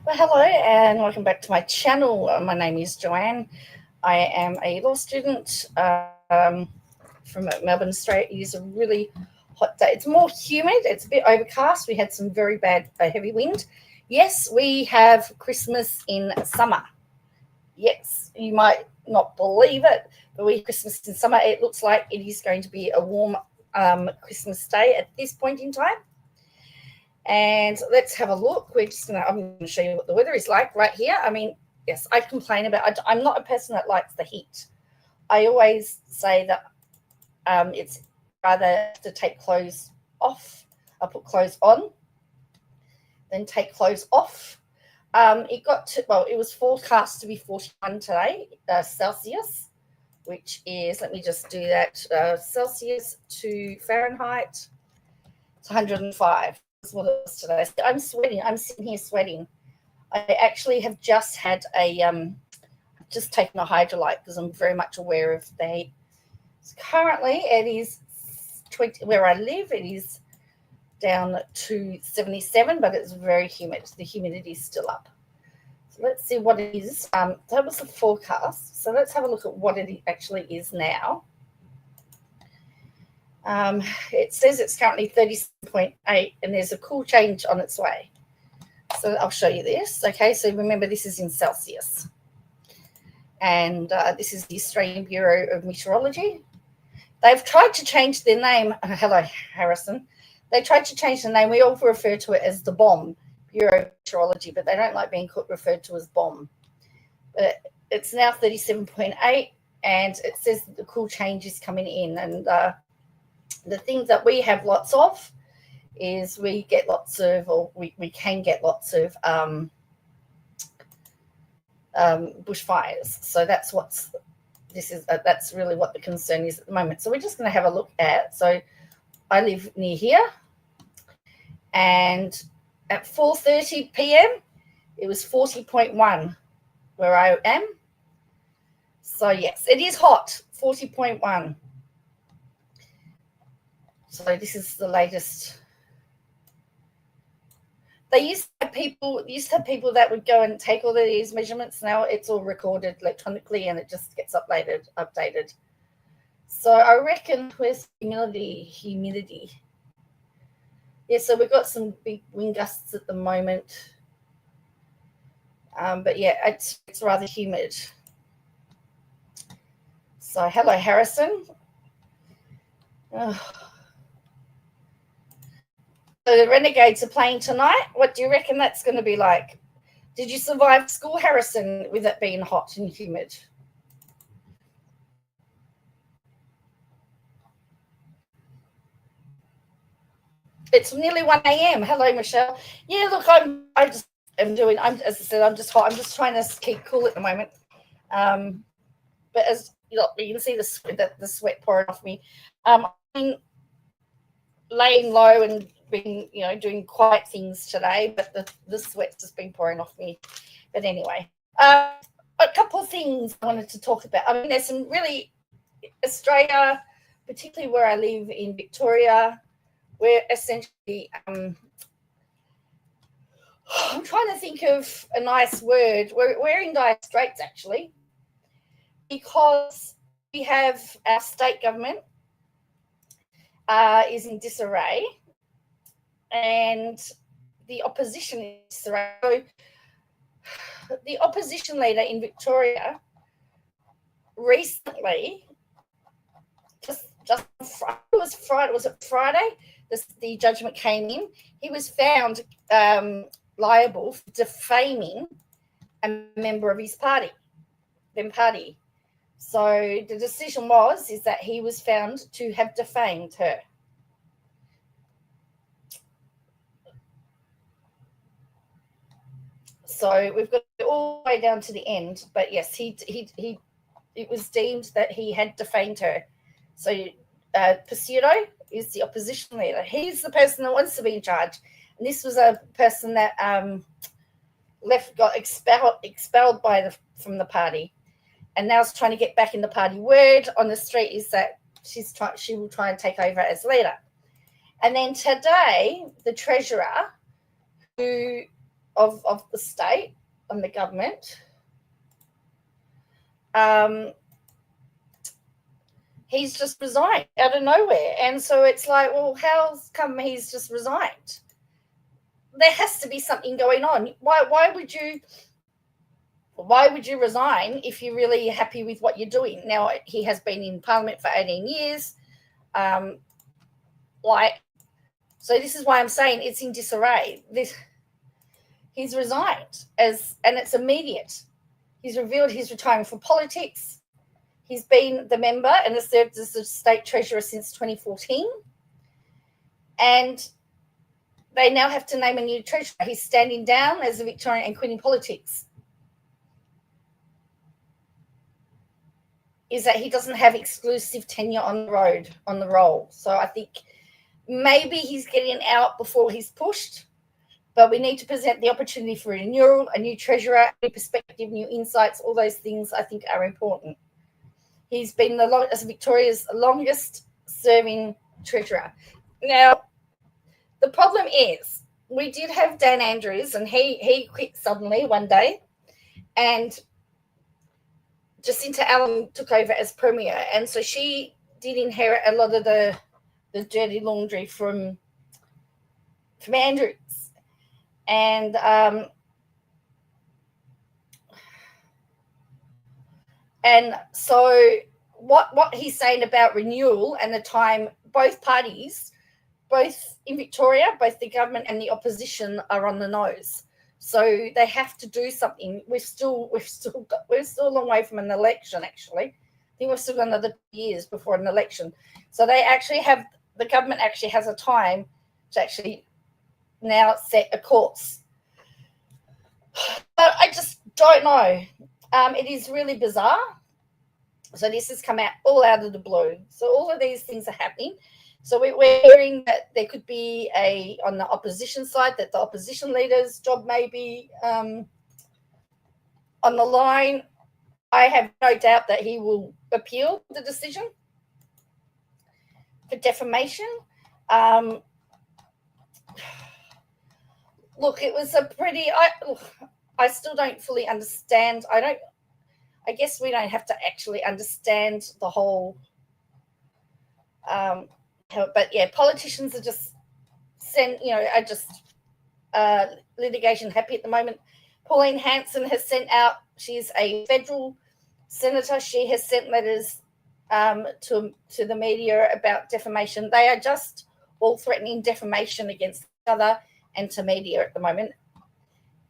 Well, hello and welcome back to my channel. My name is Joanne. I am a law student from Melbourne, Australia. It is a really hot day. It's more humid. It's a bit overcast. We had some very bad heavy wind. Yes, we have Christmas in summer. Yes, you might not believe it, but we have Christmas in summer. It looks like it is going to be a warm Christmas day at this point in time. And let's have a look. I'm going to show you what the weather is like right here. I mean, yes, I complain about, I'm not a person that likes the heat. I always say that it's rather to take clothes off. I put clothes on, then take clothes off. It was forecast to be 41 today, Celsius, which is, let me just do that, Celsius to Fahrenheit, it's 105. That's what it was today. I'm sweating. I'm sitting here sweating. I actually have just had just taken a hydrolyte because I'm very much aware of the heat. So currently it is 20, where I live, it is down to 77, but it's very humid. The humidity is still up. So let's see what it is. That was the forecast. So let's have a look at what it actually is now. It says it's currently 37.8 and there's a cool change on its way. So I'll show you this. Okay, so remember this is in Celsius. And this is the Australian Bureau of Meteorology. They've tried to change their name. Hello, Harrison. They tried to change the name. We all refer to it as the BOM, Bureau of Meteorology, but they don't like being referred to as BOM. But it's now 37.8 and it says that the cool change is coming in. And the things that we have lots of is we can get lots of bushfires. So that's that's really what the concern is at the moment. So we're just going to have a look at. So I live near here, and at 4:30 p.m. it was 40.1 where I am. So yes, it is hot, 40.1. So this is the latest. They used to have people that would go and take all of these measurements. Now it's all recorded electronically and it just gets updated. So I reckon where's humidity. Yeah, so we've got some big wind gusts at the moment. But yeah, it's rather humid. So hello, Harrison. So the Renegades are playing tonight. What do you reckon that's going to be like? Did you survive school, Harrison, with it being hot and humid? It's nearly 1 a.m. Hello, Michelle. Yeah, look, as I said, I'm just hot. I'm just trying to keep cool at the moment. But as you can see the sweat pouring off me. I've been laying low and been, doing quiet things today, but the sweat's just been pouring off me. But anyway, a couple of things I wanted to talk about. I mean, there's some really, Australia, particularly where I live in Victoria, we're essentially, I'm trying to think of a nice word. We're in dire straits, actually, because we have our state government is in disarray, and the opposition is disarray. So the opposition leader in Victoria recently, was it Friday? The judgment came in. He was found liable for defaming a member of his party. So the decision is that he was found to have defamed her. So we've got it all the way down to the end. But yes, it was deemed that he had defamed her. So Pseudo is the opposition leader. He's the person that wants to be in charge. And this was a person that got expelled from the party, and now is trying to get back in the party. Word on the street is that she will try and take over as leader. And then today, the treasurer, who of the state and the government, he's just resigned out of nowhere. And so it's like, well, how come he's just resigned? There has to be something going on. Why would you resign if you're really happy with what you're doing? Now, he has been in Parliament for 18 years. So this is why I'm saying it's in disarray. He's resigned, and it's immediate. He's revealed he's retiring from politics. He's been the member and has served as the state treasurer since 2014. And they now have to name a new treasurer. He's standing down as a Victorian and quitting politics. Is that he doesn't have exclusive tenure on the role. So I think maybe he's getting out before he's pushed, but we need to present the opportunity for renewal, a new treasurer, new perspective, new insights. All those things I think are important. He's been Victoria's longest serving treasurer. Now, the problem is we did have Dan Andrews, and he quit suddenly one day, and Jacinta Allen took over as Premier, and so she did inherit a lot of the dirty laundry from Andrews. And so what he's saying about renewal and the time, both parties, both in Victoria, both the government and the opposition are on the nose. So they have to do something. We're still a long way from an election, actually. I think we've still got another 2 years before an election. So the government actually has a time to actually now set a course. But I just don't know. It is really bizarre. So this has come all out of the blue. So all of these things are happening. So we're hearing that there could be on the opposition side, that the opposition leader's job may be on the line. I have no doubt that he will appeal the decision for defamation. Look, it was I still don't fully understand. I guess we don't have to actually understand the whole. But yeah, politicians are just litigation happy at the moment. Pauline Hanson has sent out. She's a federal senator. She has sent letters to the media about defamation. They are just all threatening defamation against each other and to media at the moment.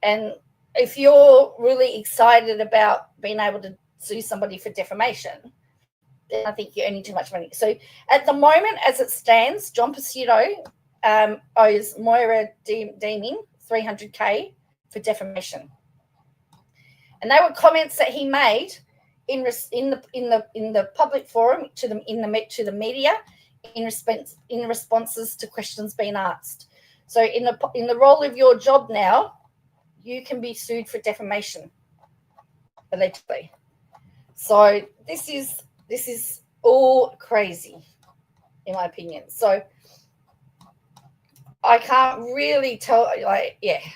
And if you're really excited about being able to sue somebody for defamation, then I think you're earning too much money. So at the moment, as it stands, John Pesutto owes Moira Deeming $300K for defamation, and they were comments that he made in the public forum to the media in responses to questions being asked. So in the role of your job now, you can be sued for defamation, allegedly. So this is all crazy, in my opinion. So I can't really tell.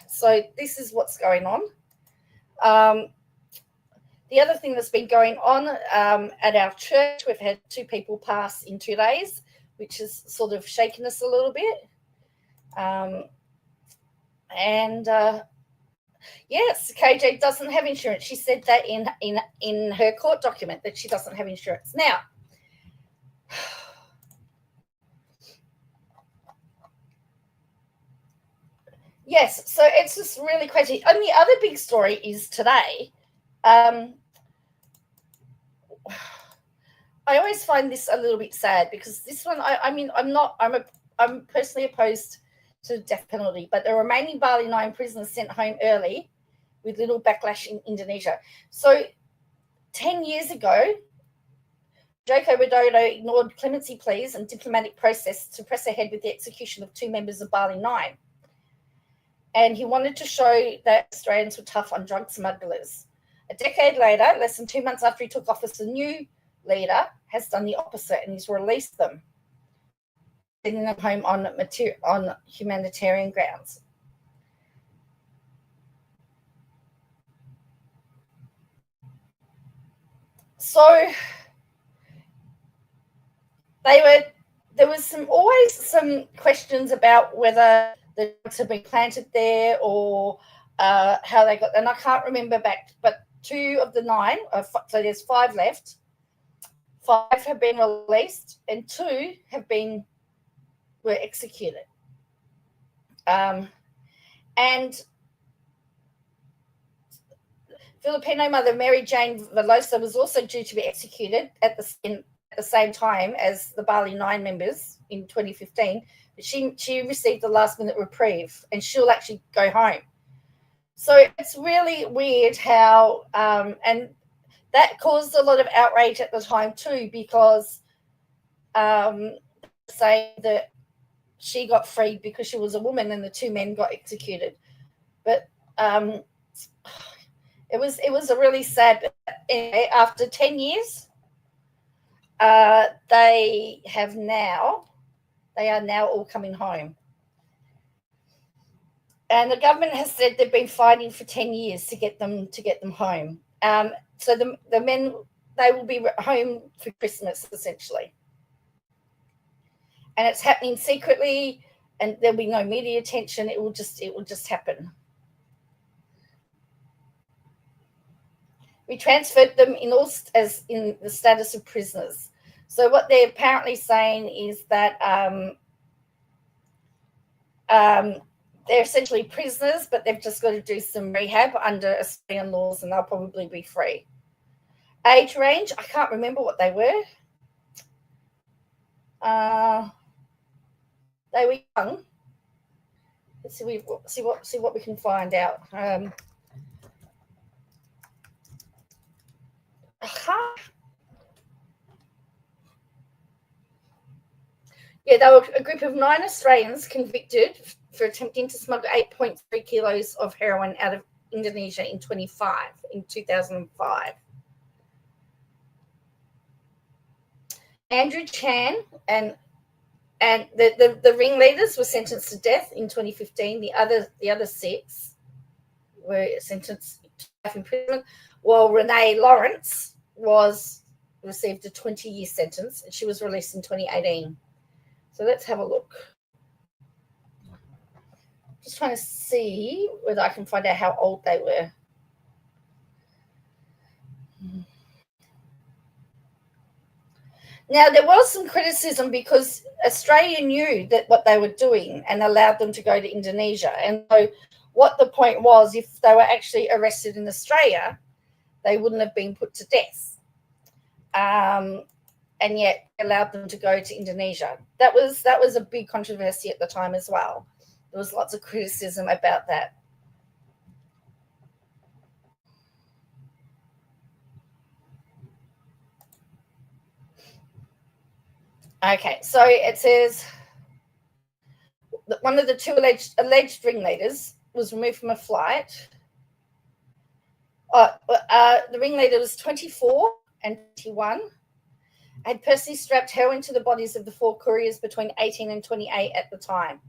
So this is what's going on. The other thing that's been going on at our church, we've had 2 people pass in 2 days, which has sort of shaken us a little bit. Yes, KJ doesn't have insurance. She said that in her court document that she doesn't have insurance. Now, yes, so it's just really crazy. And the other big story is today. I always find this a little bit sad because this one, I'm personally opposed to the death penalty, but the remaining Bali 9 prisoners sent home early with little backlash in Indonesia. So 10 years ago, Joko Widodo ignored clemency pleas and diplomatic process to press ahead with the execution of 2 members of Bali 9. And he wanted to show that Australians were tough on drug smugglers. A decade later, less than 2 months after he took office, the new leader has done the opposite and he's released them, sending them home on humanitarian grounds. So there was always some questions about whether the drugs had been planted there or how they got, and I can't remember back, but 2 of the 9, so there's 5 left. 5 have been released and 2 were executed. And Filipino mother Mary Jane Velosa was also due to be executed at the same time as the Bali 9 members in 2015. But she received the last minute reprieve, and she'll actually go home. So it's really weird how, and that caused a lot of outrage at the time too, because say that she got freed because she was a woman and the 2 men got executed. But it was a really sad. After 10 years, they are now all coming home. And the government has said they've been fighting for 10 years to get them home. So the men, they will be home for Christmas, essentially. And it's happening secretly, and there'll be no media attention. It will just happen. We transferred them in the status of prisoners. So what they're apparently saying is that they're essentially prisoners, but they've just got to do some rehab under Australian laws, and they'll probably be free. Age range, I can't remember what they were. They were young. Let's see what we can find out. Yeah, they were a group of 9 Australians convicted for attempting to smuggle 8.3 kilos of heroin out of Indonesia in 2005. Andrew Chan and the ringleaders were sentenced to death in 2015. The other 6 were sentenced to life imprisonment, while Renee Lawrence received a 20-year sentence, and she was released in 2018. So let's have a look. Just trying to see whether I can find out how old they were. Now, there was some criticism because Australia knew that what they were doing and allowed them to go to Indonesia. And so what the point was, if they were actually arrested in Australia, they wouldn't have been put to death. And yet allowed them to go to Indonesia. That was a big controversy at the time as well. There was lots of criticism about that. Okay, so it says that one of the 2 alleged ringleaders was removed from a flight. The ringleader was 24 and 21. Had personally strapped heroin to the bodies of the 4 couriers between 18 and 28 at the time.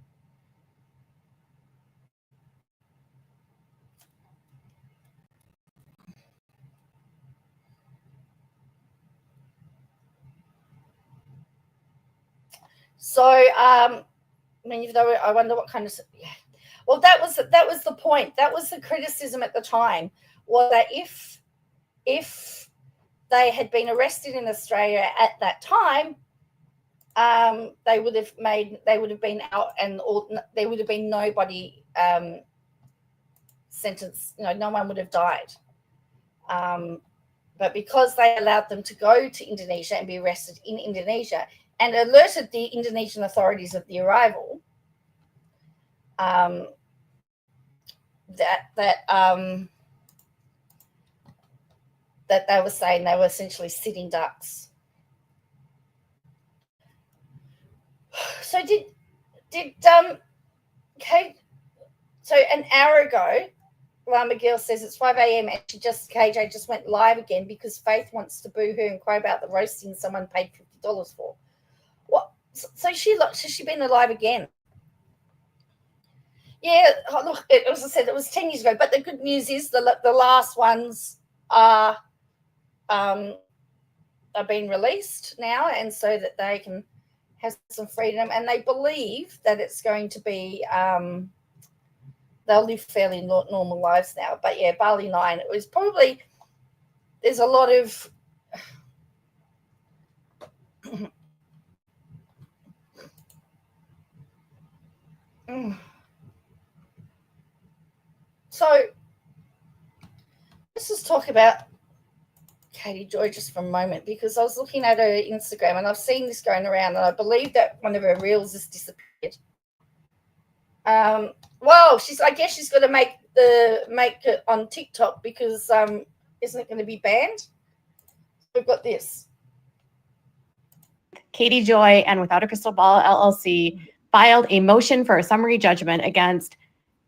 So, I wonder what kind of. Yeah. Well, that was the point. That was the criticism at the time, was that if they had been arrested in Australia at that time, they would have been out, and there would have been nobody sentenced. No one would have died. But because they allowed them to go to Indonesia and be arrested in Indonesia and alerted the Indonesian authorities of the arrival, that they were saying they were essentially sitting ducks. So Kate? So an hour ago, Lama Girl says it's 5 a.m. and KJ just went live again because Faith wants to boo her and cry about the roasting someone paid $50 for. What? So she's been alive again. Yeah, look, as I said, it was 10 years ago. But the good news is the last ones are are being released now, and so that they can have some freedom, and they believe that it's going to be they'll live fairly normal lives now. But yeah, Bali 9, it was probably, there's a lot of so let's just talk about Katie Joy just for a moment, because I was looking at her Instagram and I've seen this going around, and I believe that one of her reels has disappeared. Well, I guess she's got to make it on TikTok, because isn't it going to be banned? We've got this. Katie Joy and Without a Crystal Ball LLC filed a motion for a summary judgment against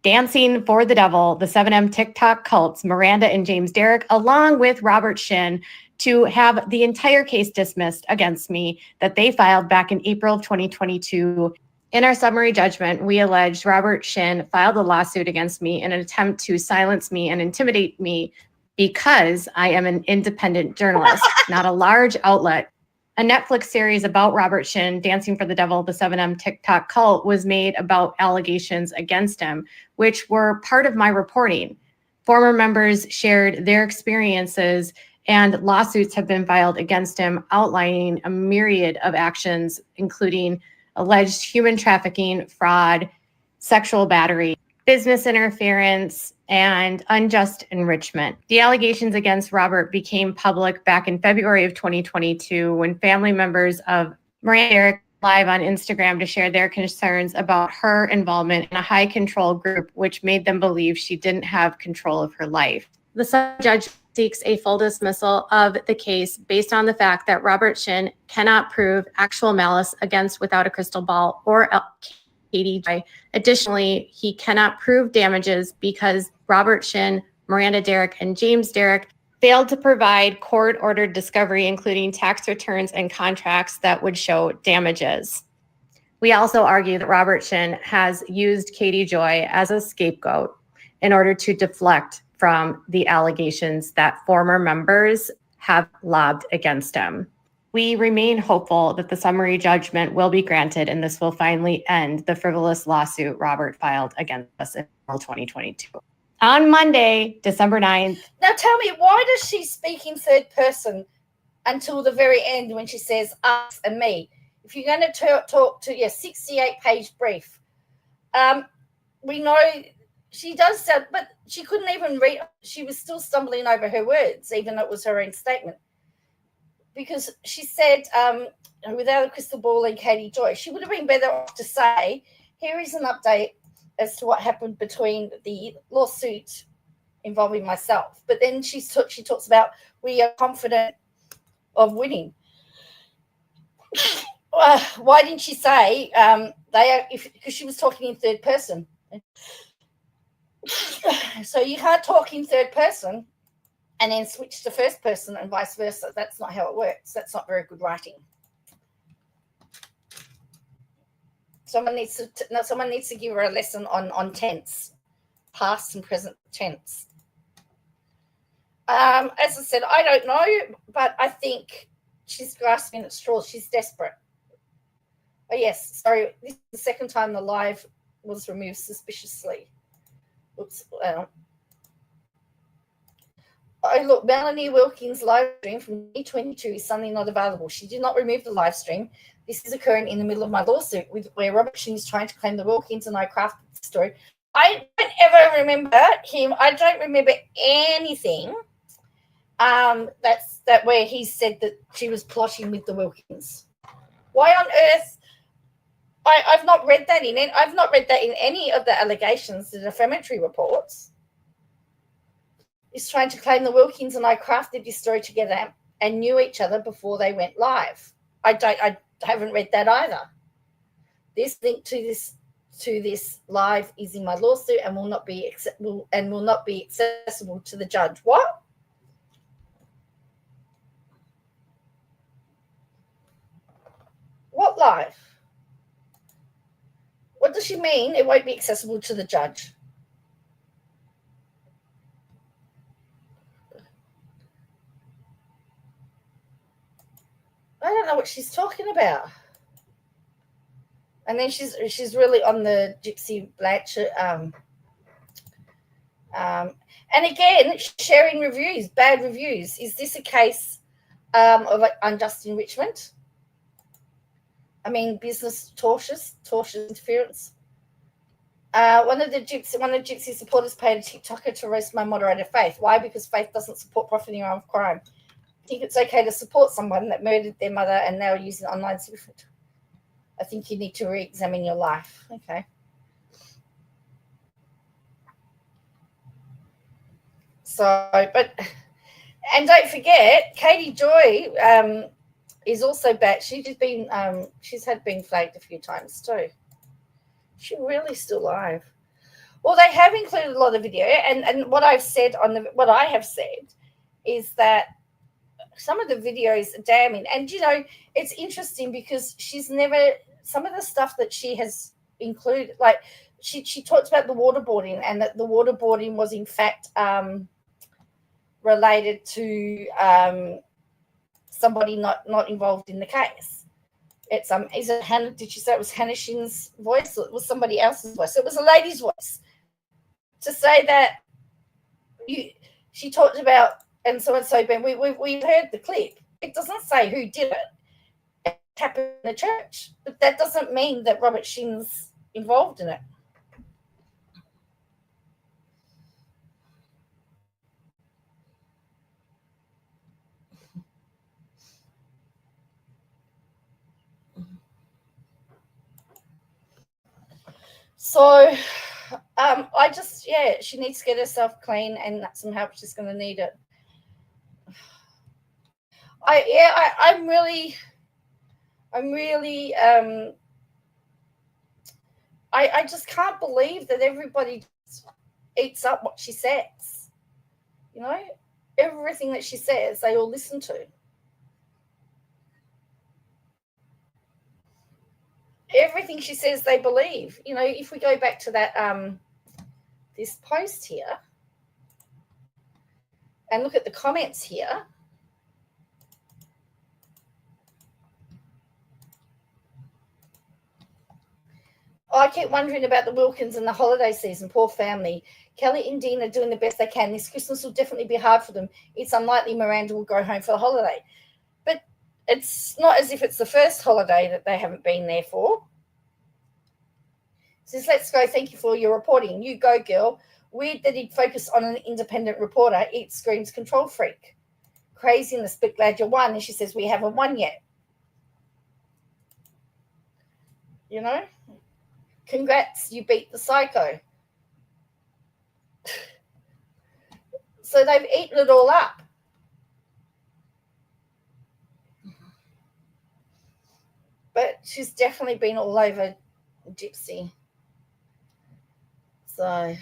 Dancing for the Devil, the 7M TikTok cults, Miranda and James Derrick, along with Robert Shin, to have the entire case dismissed against me that they filed back in April of 2022. In our summary judgment, we alleged Robert Shin filed a lawsuit against me in an attempt to silence me and intimidate me because I am an independent journalist, not a large outlet. A Netflix series about Robert Shin, Dancing for the Devil, the 7M TikTok cult, was made about allegations against him, which were part of my reporting. Former members shared their experiences, and lawsuits have been filed against him outlining a myriad of actions, including alleged human trafficking, fraud, sexual battery, business interference, and unjust enrichment. The allegations against Robert became public back in February of 2022 when family members of Miranda Derrick live on Instagram to share their concerns about her involvement in a high control group, which made them believe she didn't have control of her life. The judge seeks a full dismissal of the case based on the fact that Robert Shin cannot prove actual malice against Without a Crystal Ball or Katie Joy. Additionally, he cannot prove damages because Robert Shin, Miranda Derrick, and James Derrick failed to provide court-ordered discovery, including tax returns and contracts that would show damages. We also argue that Robert Shin has used Katie Joy as a scapegoat in order to deflect from the allegations that former members have lobbed against him. We remain hopeful that the summary judgment will be granted and this will finally end the frivolous lawsuit Robert filed against us in 2022. On Monday, December 9th. Now tell me, why does she speak in third person until the very end when she says us and me? If you're going to talk to your 68-page brief, we know she does sound, but she couldn't even read. She was still stumbling over her words, even though it was her own statement. Because she said, Without a Crystal Ball and Katie Joy, she would have been better off to say, here is an update as to what happened between the lawsuit involving myself. But then she talks about, we are confident of winning. Why didn't she say they are, because she was talking in third person. So you can't talk in third person and then switch to first person and vice versa. That's not how it works. That's not very good writing. Someone needs to give her a lesson on tense, past and present tense. As I said, I don't know, but I think she's grasping at straws. She's desperate. Oh yes, sorry. This is the second time the live was removed suspiciously. Oops. Oh, look, Melanie Wilkins' live stream from 2022 is suddenly not available. She did not remove the live stream. This is occurring in the middle of my lawsuit where Robert Shin is trying to claim the Wilkins, and I crafted the story. I don't ever remember him. I don't remember anything that where he said that she was plotting with the Wilkins. Why on earth? I've not read that in it. I've not read that in any of the allegations, the defamatory reports. Is trying to claim the Wilkins and I crafted this story together and knew each other before they went live. I haven't read that either. This link to this live is in my lawsuit and will not be accessible to the judge. What? What live? What does she mean? It won't be accessible to the judge. I don't know what she's talking about. And then she's really on the Gypsy Blanchard. And again, sharing reviews, bad reviews. Is this a case of unjust enrichment? I mean, business tortious interference. One of Gypsy supporters paid a TikToker to roast my moderator Faith. Why? Because Faith doesn't support profiting out of crime. I think it's okay to support someone that murdered their mother and now using online secret. I think you need to re-examine your life. Okay. So, and don't forget, Katie Joy is also back. She's been flagged a few times too. She's really still alive. Well, they have included a lot of video, and what I have said is that some of the videos are damning. And it's interesting because some of the stuff that she has included, like she talked about the waterboarding, and that the waterboarding was in fact related to somebody not involved in the case. It's is it Hannah? Did she say it was Hannah Shin's voice, or it was somebody else's voice? It was a lady's voice. To say that she talked about and so, Ben, we've heard the clip. It doesn't say who did it. It happened in the church, but that doesn't mean that Robert Shin's involved in it. So she needs to get herself clean, and some help. She's going to need it. I'm really I just can't believe that everybody eats up what she says. Everything that she says, they all listen to. Everything she says, they believe. If we go back to that this post here and look at the comments here. I keep wondering about the Wilkins and the holiday season. Poor family. Kelly and Dean are doing the best they can. This Christmas will definitely be hard for them. It's unlikely Miranda will go home for the holiday. But it's not as if it's the first holiday that they haven't been there for. Says, let's go. Thank you for your reporting. You go, girl. Weird that he'd focus on an independent reporter. It screams control freak. Crazy in the split, glad you won. And she says, we haven't won yet. Congrats, you beat the psycho. So they've eaten it all up. But she's definitely been all over Gypsy. So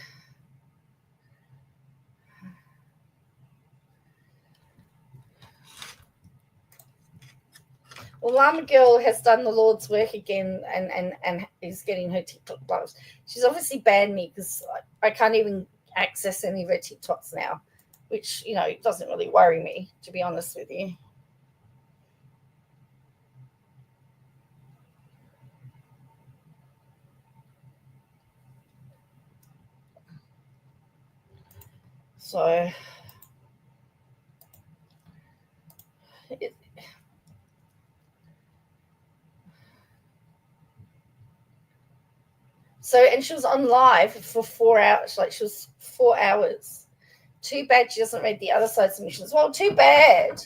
well, Llama Girl has done the Lord's work again and is getting her TikTok blows. She's obviously banned me because I can't even access any of her TikToks now, which, doesn't really worry me, to be honest with you. So and she was on live for 4 hours. Like, she was 4 hours. Too bad she doesn't read the other side submissions. Well, too bad.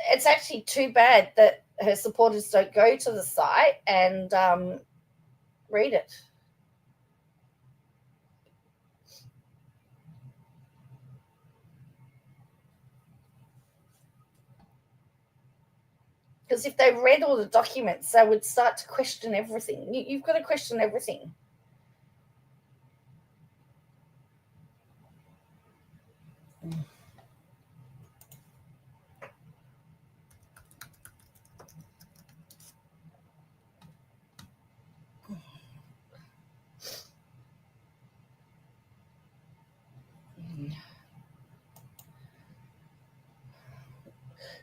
It's actually too bad that her supporters don't go to the site and read it. Because if they read all the documents, they would start to question everything. You've got to question everything.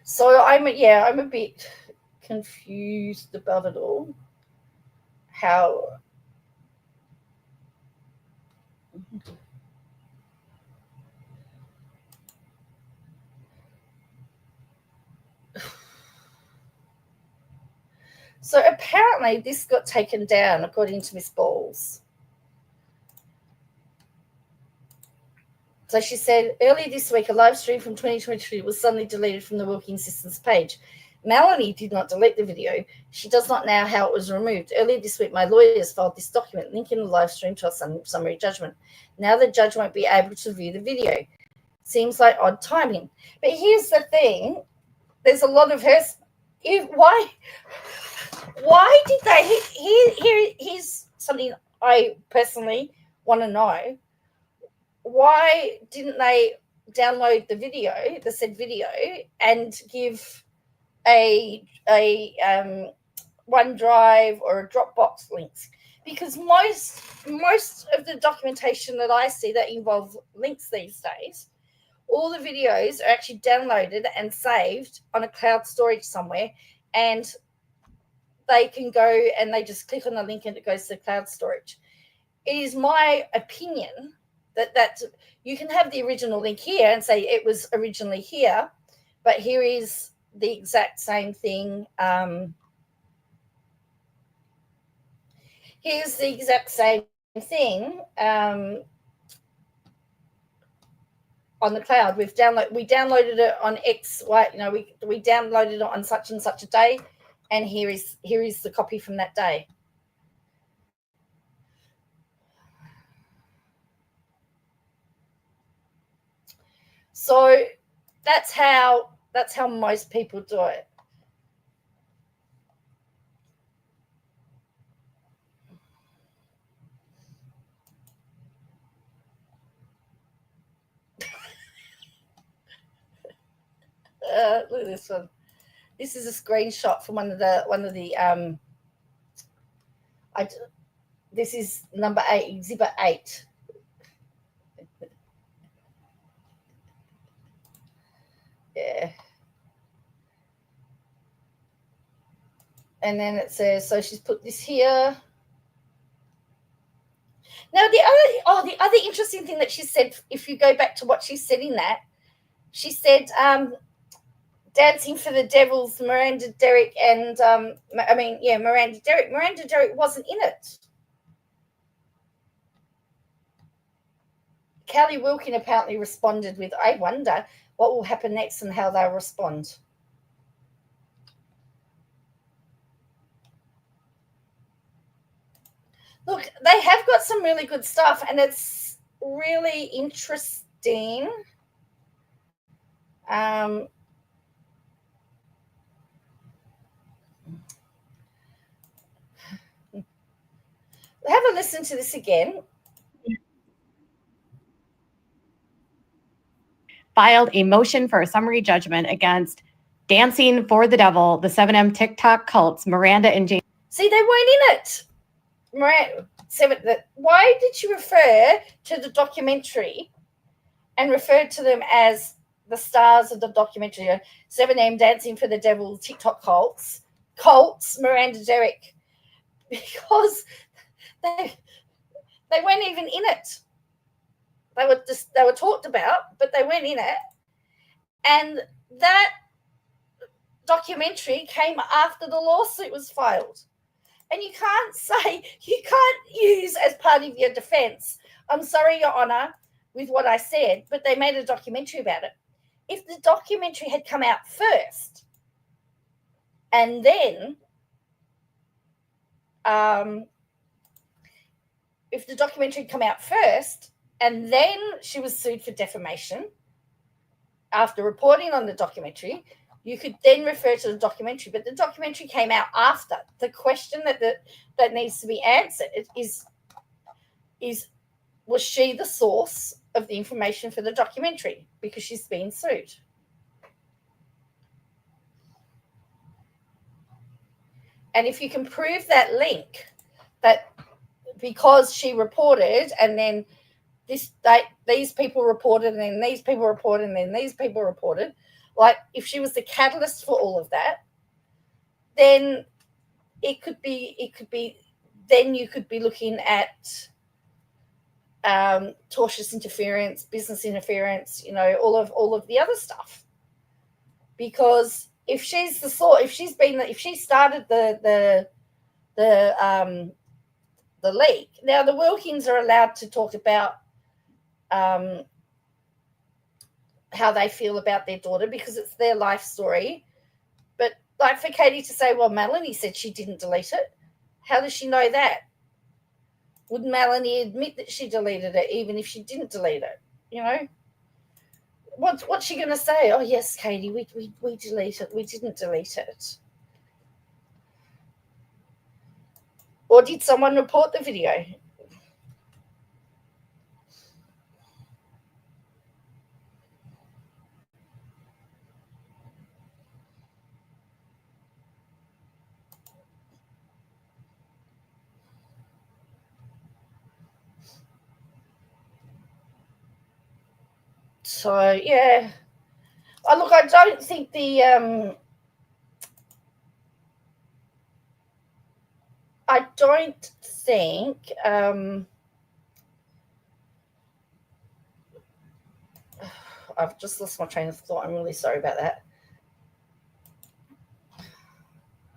So I'm a bit confused about it all. How so apparently this got taken down according to Miss Balls. So she said, earlier this week, a live stream from 2023 was suddenly deleted from the Wilking Systems page. Melanie did not delete the video. She does not know how it was removed. Earlier this week, my lawyers filed this document linking the live stream to a summary judgment. Now the judge won't be able to view the video. Seems like odd timing. But here's the thing. There's a lot of her. Why did they? Here's something I personally want to know. Why didn't they download the video, the said video, and give a OneDrive or a Dropbox links? Because most of the documentation that I see that involve links these days, all the videos are actually downloaded and saved on a cloud storage somewhere, and they can go and they just click on the link and it goes to cloud storage. It is my opinion that you can have the original link here and say it was originally here, but here is the exact same thing. Here's the exact same thing on the cloud. We downloaded it on X, we downloaded it on such and such a day, and here is the copy from that day. So that's how most people do it. Look at this one. This is a screenshot from one of the this is number 8, exhibit 8. Yeah. And then it says, so she's put this here. Now the other interesting thing that she said, if you go back to what she said in that, she said Dancing for the Devils, Miranda Derrick, and Miranda Derrick. Miranda Derrick wasn't in it. Callie Wilkin apparently responded with, I wonder what will happen next and how they'll respond. Look, they have got some really good stuff, and it's really interesting. Have a listen to this again. Filed a motion for a summary judgment against Dancing for the Devil, the 7M TikTok cults, Miranda and James. See, they weren't in it. Why did you refer to the documentary and refer to them as the stars of the documentary? 7M, Dancing for the Devil, TikTok cults, Miranda Derrick, because they weren't even in it. They were talked about, but they weren't in it. And that documentary came after the lawsuit was filed. And you can't use as part of your defense, I'm sorry, Your Honor, with what I said, but they made a documentary about it. If the documentary had come out first, and then she was sued for defamation after reporting on the documentary, you could then refer to the documentary, but the documentary came out after. The question that needs to be answered is was she the source of the information for the documentary? Because she's been sued. And if you can prove that link, that because she reported and then these people reported and then these people reported and then these people reported, like if she was the catalyst for all of that, then it could be then you could be looking at tortious interference, business interference, all of the other stuff. Because if she's if she started the leak. Now the Wilkins are allowed to talk about how they feel about their daughter because it's their life story. But like for Katie to say, well, Melanie said she didn't delete it. How does she know that? Would Melanie admit that she deleted it even if she didn't delete it? What's she going to say? Oh, yes, Katie, we deleted it. We didn't delete it. Or did someone report the video? So, yeah. Oh, look, I don't think I've just lost my train of thought. I'm really sorry about that.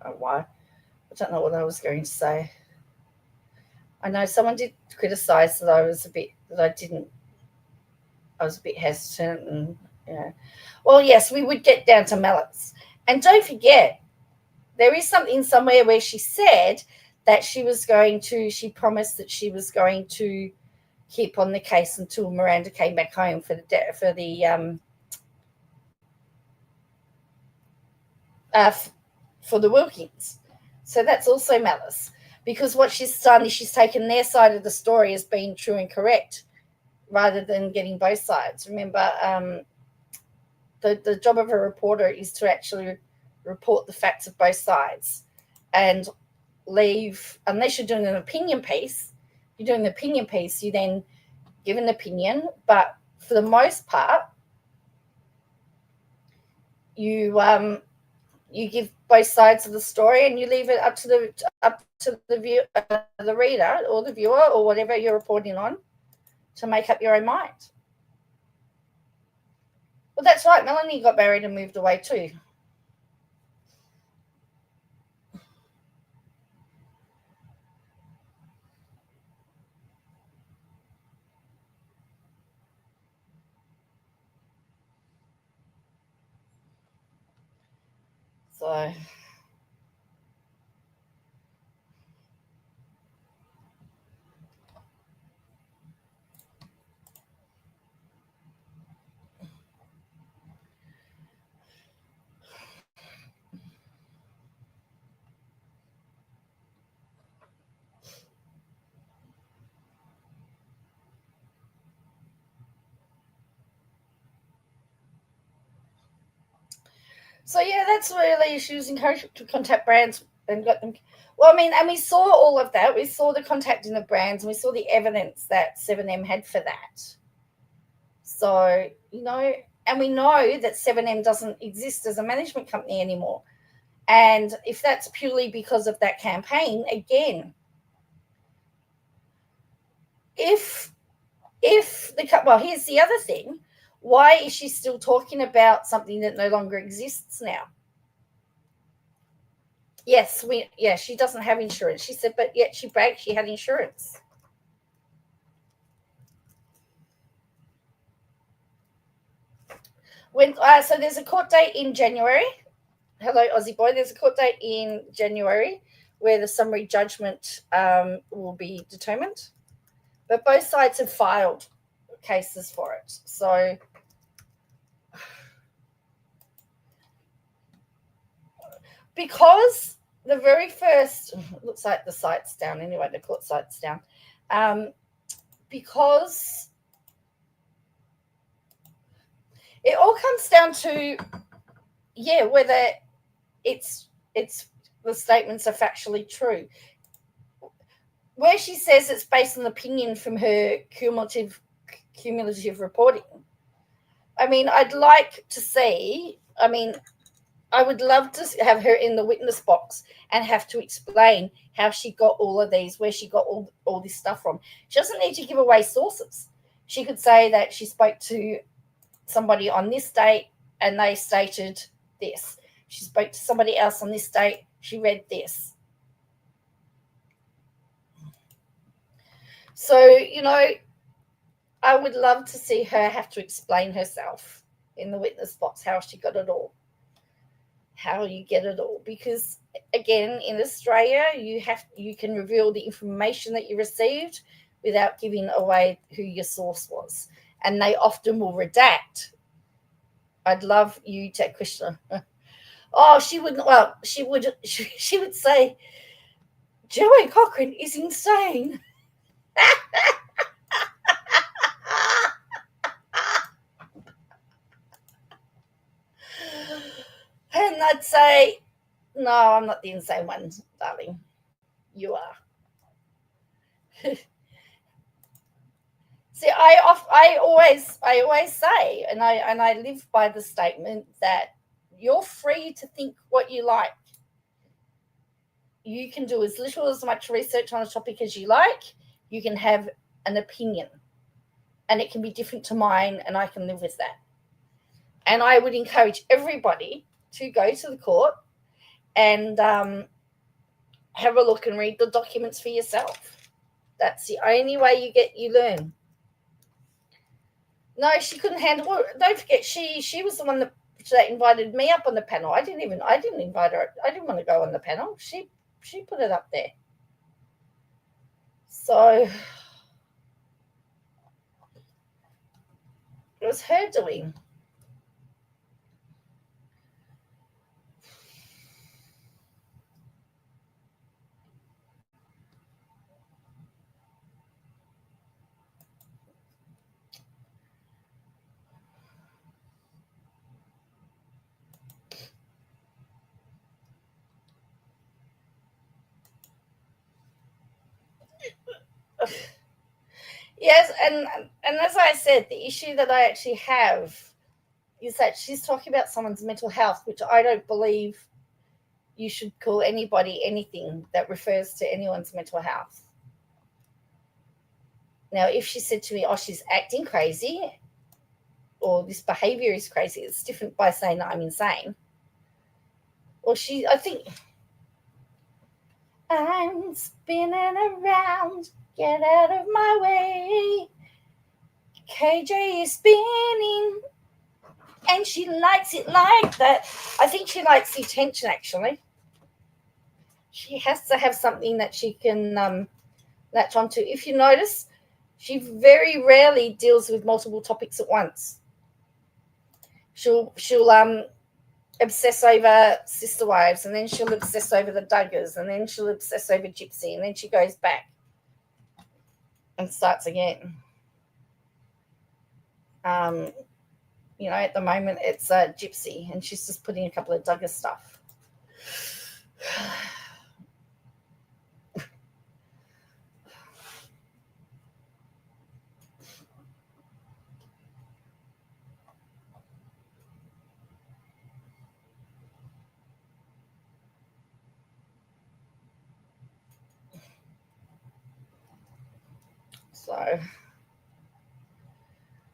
Oh, why? I don't know what I was going to say. I know someone did criticize that I was a bit hesitant and, Well, yes, we would get down to mallets. And don't forget, there is something somewhere where she said that she promised that she was going to keep on the case until Miranda came back home for the Wilkins. So that's also malice, because what she's done is she's taken their side of the story as being true and correct rather than getting both sides. Remember, the job of a reporter is to actually report the facts of both sides and leave, unless you're doing an opinion piece. If you're doing an opinion piece, you then give an opinion, but for the most part, you give both sides of the story and you leave it up to the view, the reader or the viewer or whatever you're reporting on to make up your own mind. Well, that's right. Melanie got married and moved away too. So, yeah, that's really, she was encouraged to contact brands and got them. Well, I mean, and we saw all of that. We saw the contacting of brands and we saw the evidence that 7M had for that. So, and we know that 7M doesn't exist as a management company anymore. And if that's purely because of that campaign, again, here's the other thing. Why is she still talking about something that no longer exists now? Yes, she doesn't have insurance. She said, but yet she bragged she had insurance. So there's a court date in January. Hello, Aussie boy. There's a court date in January where the summary judgment will be determined. But both sides have filed cases for it. So because the very first, looks like the site's down anyway, the court site's down, because it all comes down to, whether it's the statements are factually true. Where she says it's based on opinion from her cumulative reporting. I mean, I'd like to see, I would love to have her in the witness box and have to explain how she got all of these, where she got all this stuff from. She doesn't need to give away sources. She could say that she spoke to somebody on this date and they stated this. She spoke to somebody else on this date. She read this. So, I would love to see her have to explain herself in the witness box, how she got it all. How you get it all, because again, in Australia, you can reveal the information that you received without giving away who your source was, and they often will redact. I'd love you to question her. Oh, she wouldn't. Well, she would. She would say, "Joanne Cochrane is insane." And I'd say, no, I'm not the insane one, darling. You are. See, I always say, and I live by the statement that you're free to think what you like. You can do as little as much research on a topic as you like. You can have an opinion, and it can be different to mine, and I can live with that. And I would encourage everybody to go to the court and have a look and read the documents for yourself. That's the only way you learn. No, she couldn't handle it. Don't forget, she was the one that invited me up on the panel. I didn't invite her. I didn't want to go on the panel. She put it up there. So it was her doing. Yes, and as I said, the issue that I actually have is that she's talking about someone's mental health, which I don't believe you should call anybody anything that refers to anyone's mental health. Now, if she said to me, oh, she's acting crazy, or this behavior is crazy, it's different by saying that I'm insane. Or I think, I'm spinning around, get out of my way. KJ is spinning, and she likes it like that. I think she likes the attention, actually. She has to have something that she can latch onto. If you notice, she very rarely deals with multiple topics at once. She'll obsess over sister wives, and then she'll obsess over the Duggars, and then she'll obsess over Gypsy, and then she goes back and starts again. At the moment it's Gypsy, and she's just putting a couple of Duggar stuff.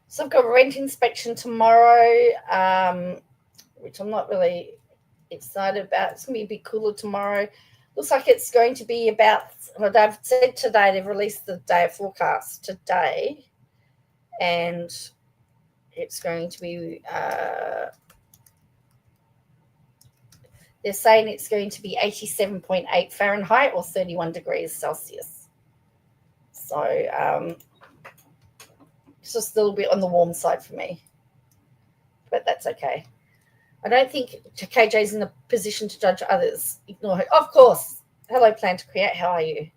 So I've got a rent inspection tomorrow, which I'm not really excited about. It's going to be a bit cooler tomorrow. Looks like it's going to be about, well, they've said today, they've released the day forecast today, and it's going to be, they're saying it's going to be 87.8 Fahrenheit or 31 degrees Celsius. So it's just a little bit on the warm side for me, but that's okay. I don't think KJ's in a position to judge others. Ignore her. Of course. Hello, Plan to Create. How are you?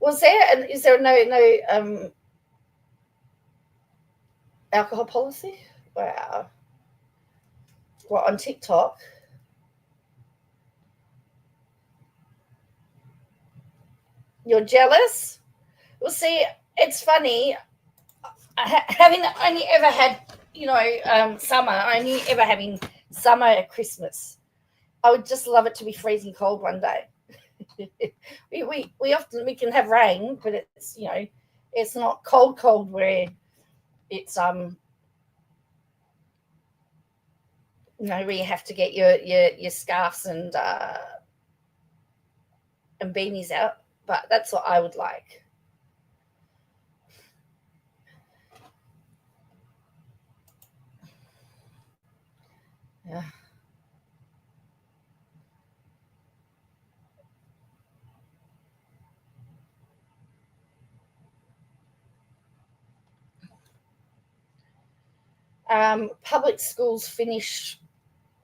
Is there no alcohol policy? Wow. Well, on TikTok. You're jealous? Well, see, it's funny. having only ever had, summer, only ever having summer at Christmas, I would just love it to be freezing cold one day. we often we can have rain, but it's it's not cold where it's where you have to get your scarves and beanies out. But that's what I would like. Yeah. Public schools finish,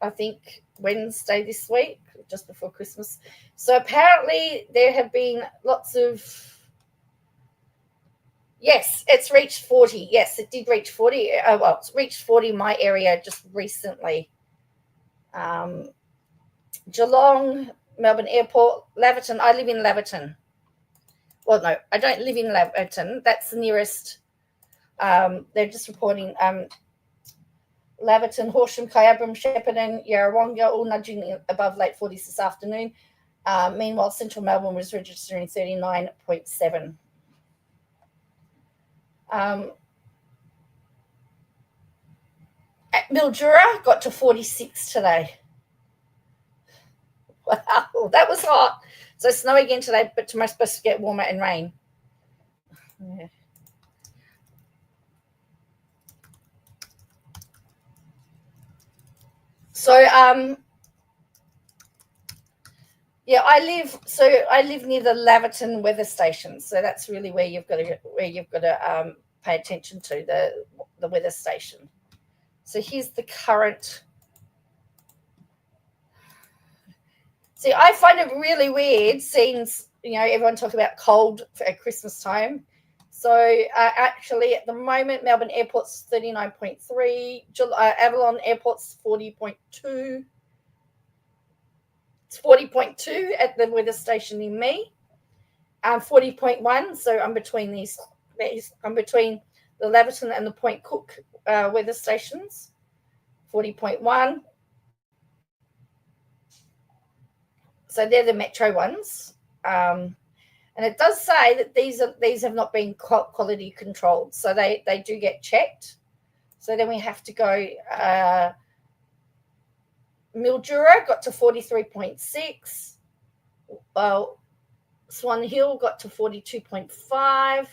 I think, Wednesday this week, just before Christmas. So apparently there have been lots of... Yes, it's reached 40. Yes, it did reach 40. Well, it's reached 40 in my area just recently. Geelong, Melbourne Airport, Laverton. I live in Laverton. Well, no, I don't live in Laverton. That's the nearest. They're just reporting Laverton, Horsham, Kyabram, Shepparton, Yarrawonga, all nudging above late 40s this afternoon. Meanwhile, Central Melbourne was registering 39.7. At Mildura, got to 46 today. Wow, that was hot. So snow again today, but tomorrow's supposed to get warmer and rain. Yeah. So I live near the Laverton weather station. So that's really where you've got to pay attention to the weather station. So here's the current. See, I find it really weird seeing, everyone talk about cold at Christmas time. So actually, at the moment, Melbourne Airport's 39.3, Avalon Airport's 40.2. It's 40.2 at the weather station in me. 40.1. So I'm between these. I'm between the Laverton and the Point Cook weather stations. 40.1. So they're the metro ones, and it does say that these have not been quality controlled, so they do get checked. So then we have to go. Mildura got to 43.6. Well, Swan Hill got to 42.5.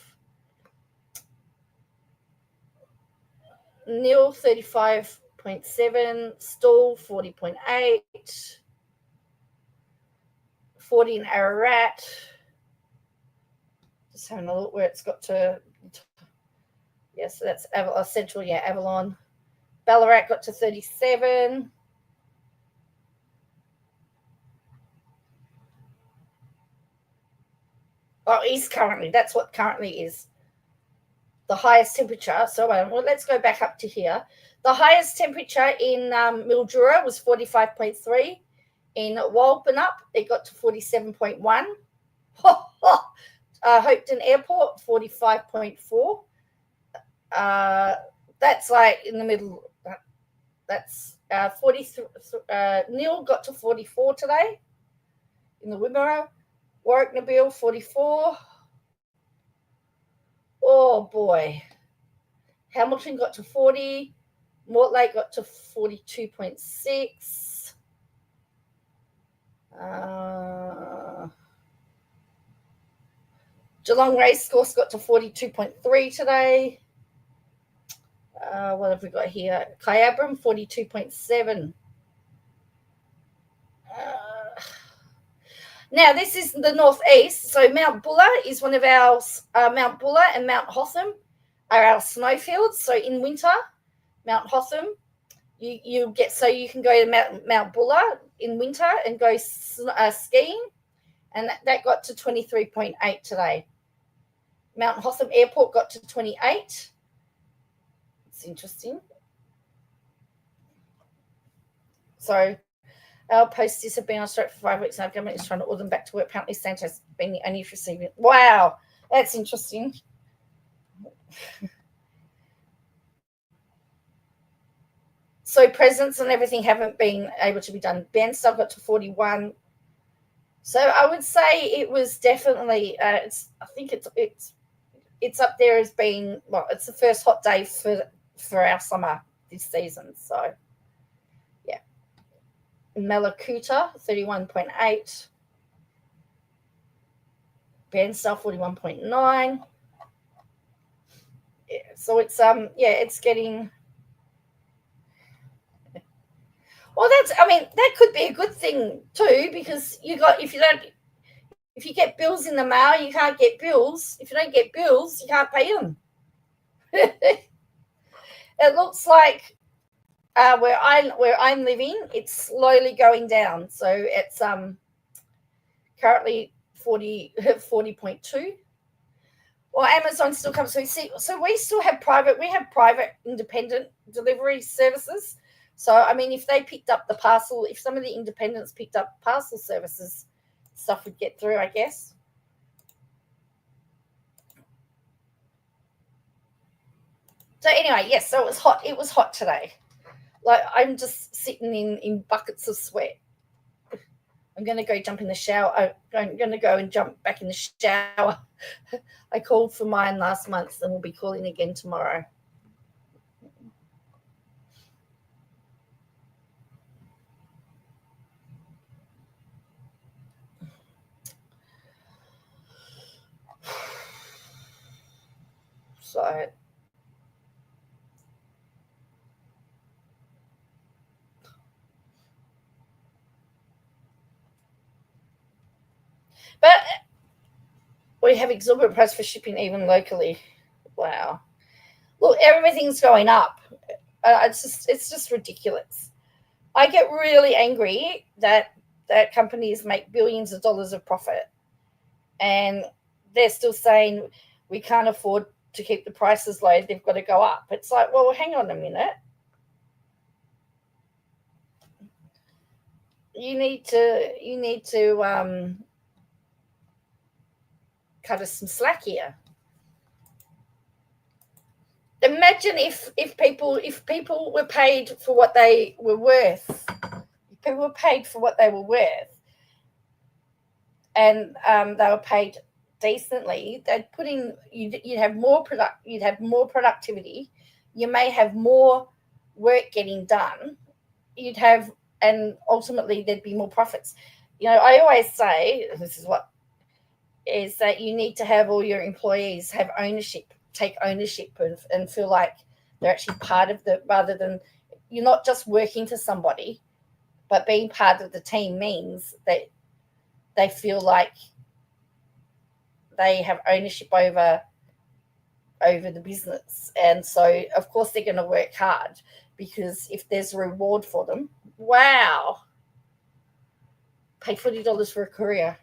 Neil 35.7. Stall 40.8. 40 in Ararat. Just having a look where it's got to. Yes, so that's Central, Avalon. Ballarat got to 37. Oh, East currently. That's what currently is the highest temperature. So let's go back up to here. The highest temperature in Mildura was 45.3. In Walpurnup, it got to 47.1. Hopeton Airport, 45.4. That's like in the middle. That's 43. Neil got to 44 today in the Wimmera. Warwick Nabil, 44. Oh, boy. Hamilton got to 40. Mortlake got to 42.6. Geelong Racecourse got to 42.3 today. What have we got here? Kyabram, 42.7. Now, this is the northeast. So Mount Buller is one of our, Mount Buller and Mount Hotham are our snowfields. So in winter, Mount Hotham, you can go to Mount Buller in winter and go skiing. And that got to 23.8 today. Mount Hotham Airport got to 28. It's interesting. So our posties have been on strike for 5 weeks. Our government is trying to order them back to work. Apparently, Santa's been the only receiving. Wow, that's interesting. So presents and everything haven't been able to be done. Ben still got to 41. So I would say it was definitely. I think it's up there as being, well, it's the first hot day for our summer this season. So yeah, Malakuta 31.8. Bandstuff 41.9. Yeah, so it's it's getting. Well, that could be a good thing too, because if you get bills in the mail, you can't get bills. If you don't get bills, you can't pay them. It looks like where I'm living, it's slowly going down. So it's currently 40.2. Well, Amazon still comes. So we still have private independent delivery services. So I mean, if they picked up the parcel, if some of the independents picked up parcel services, stuff would get through, I guess. So anyway, yes, so it was hot. It was hot today. Like, I'm just sitting in buckets of sweat. I'm going to go jump in the shower. I'm going to go and jump back in the shower. I called for mine last month, and we'll be calling again tomorrow. So but we have exorbitant price for shipping even locally. Wow. Look, everything's going up. It's just ridiculous. I get really angry that companies make billions of dollars of profit, and they're still saying we can't afford to keep the prices low. They've got to go up. It's like, well, hang on a minute. You need to cut us some slack here. Imagine if people were paid for what they were worth. If people were paid for what they were worth, and they were paid decently, they'd put in. You'd have more productivity. You may have more work getting done. And ultimately there'd be more profits. I always say this is that you need to have all your employees have ownership. Take ownership and feel like they're actually part of rather than you're not just working for somebody, but being part of the team means that they feel like they have ownership over the business. And so of course they're going to work hard, because if there's a reward for them, wow, pay $40 for a courier.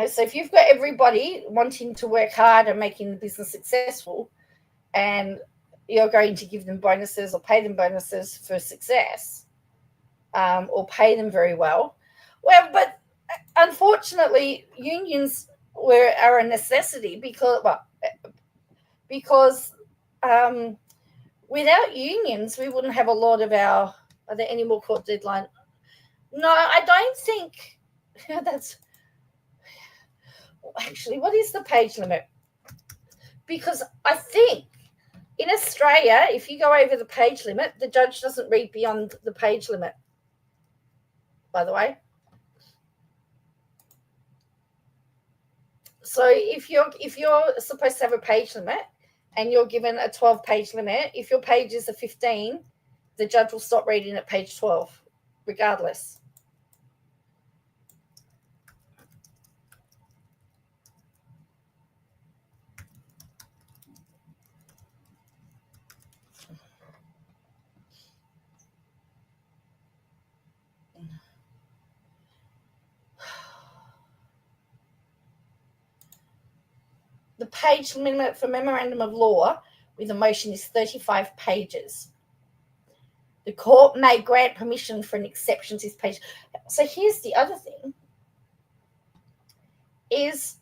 So if you've got everybody wanting to work hard and making the business successful, and you're going to give them bonuses or pay them bonuses for success, or pay them very well, but unfortunately, unions are a necessity because without unions, we wouldn't have a lot of our. Are there any more court deadline? No, I don't think that's. Actually, what is the page limit? Because I think in Australia, if you go over the page limit, the judge doesn't read beyond the page limit, by the way. So if you're supposed to have a page limit and you're given a 12-page limit, if your pages are 15, the judge will stop reading at page 12, regardless. The page limit for memorandum of law with a motion is 35 pages. The court may grant permission for an exception to this page. So here's the other thing, is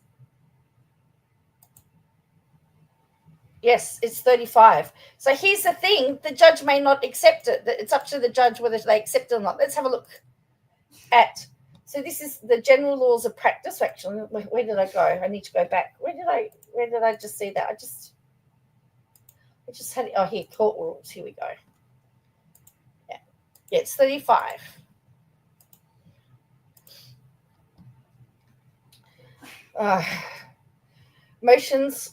Yes, it's 35. So here's the thing. The judge may not accept it. It's up to the judge whether they accept it or not. Let's have a look at. So this is the general laws of practice. Actually, where did I go? I need to go back. Where did I just see that? I just had it. Oh, here, court rules. Here we go. Yeah, it's 35. Motions.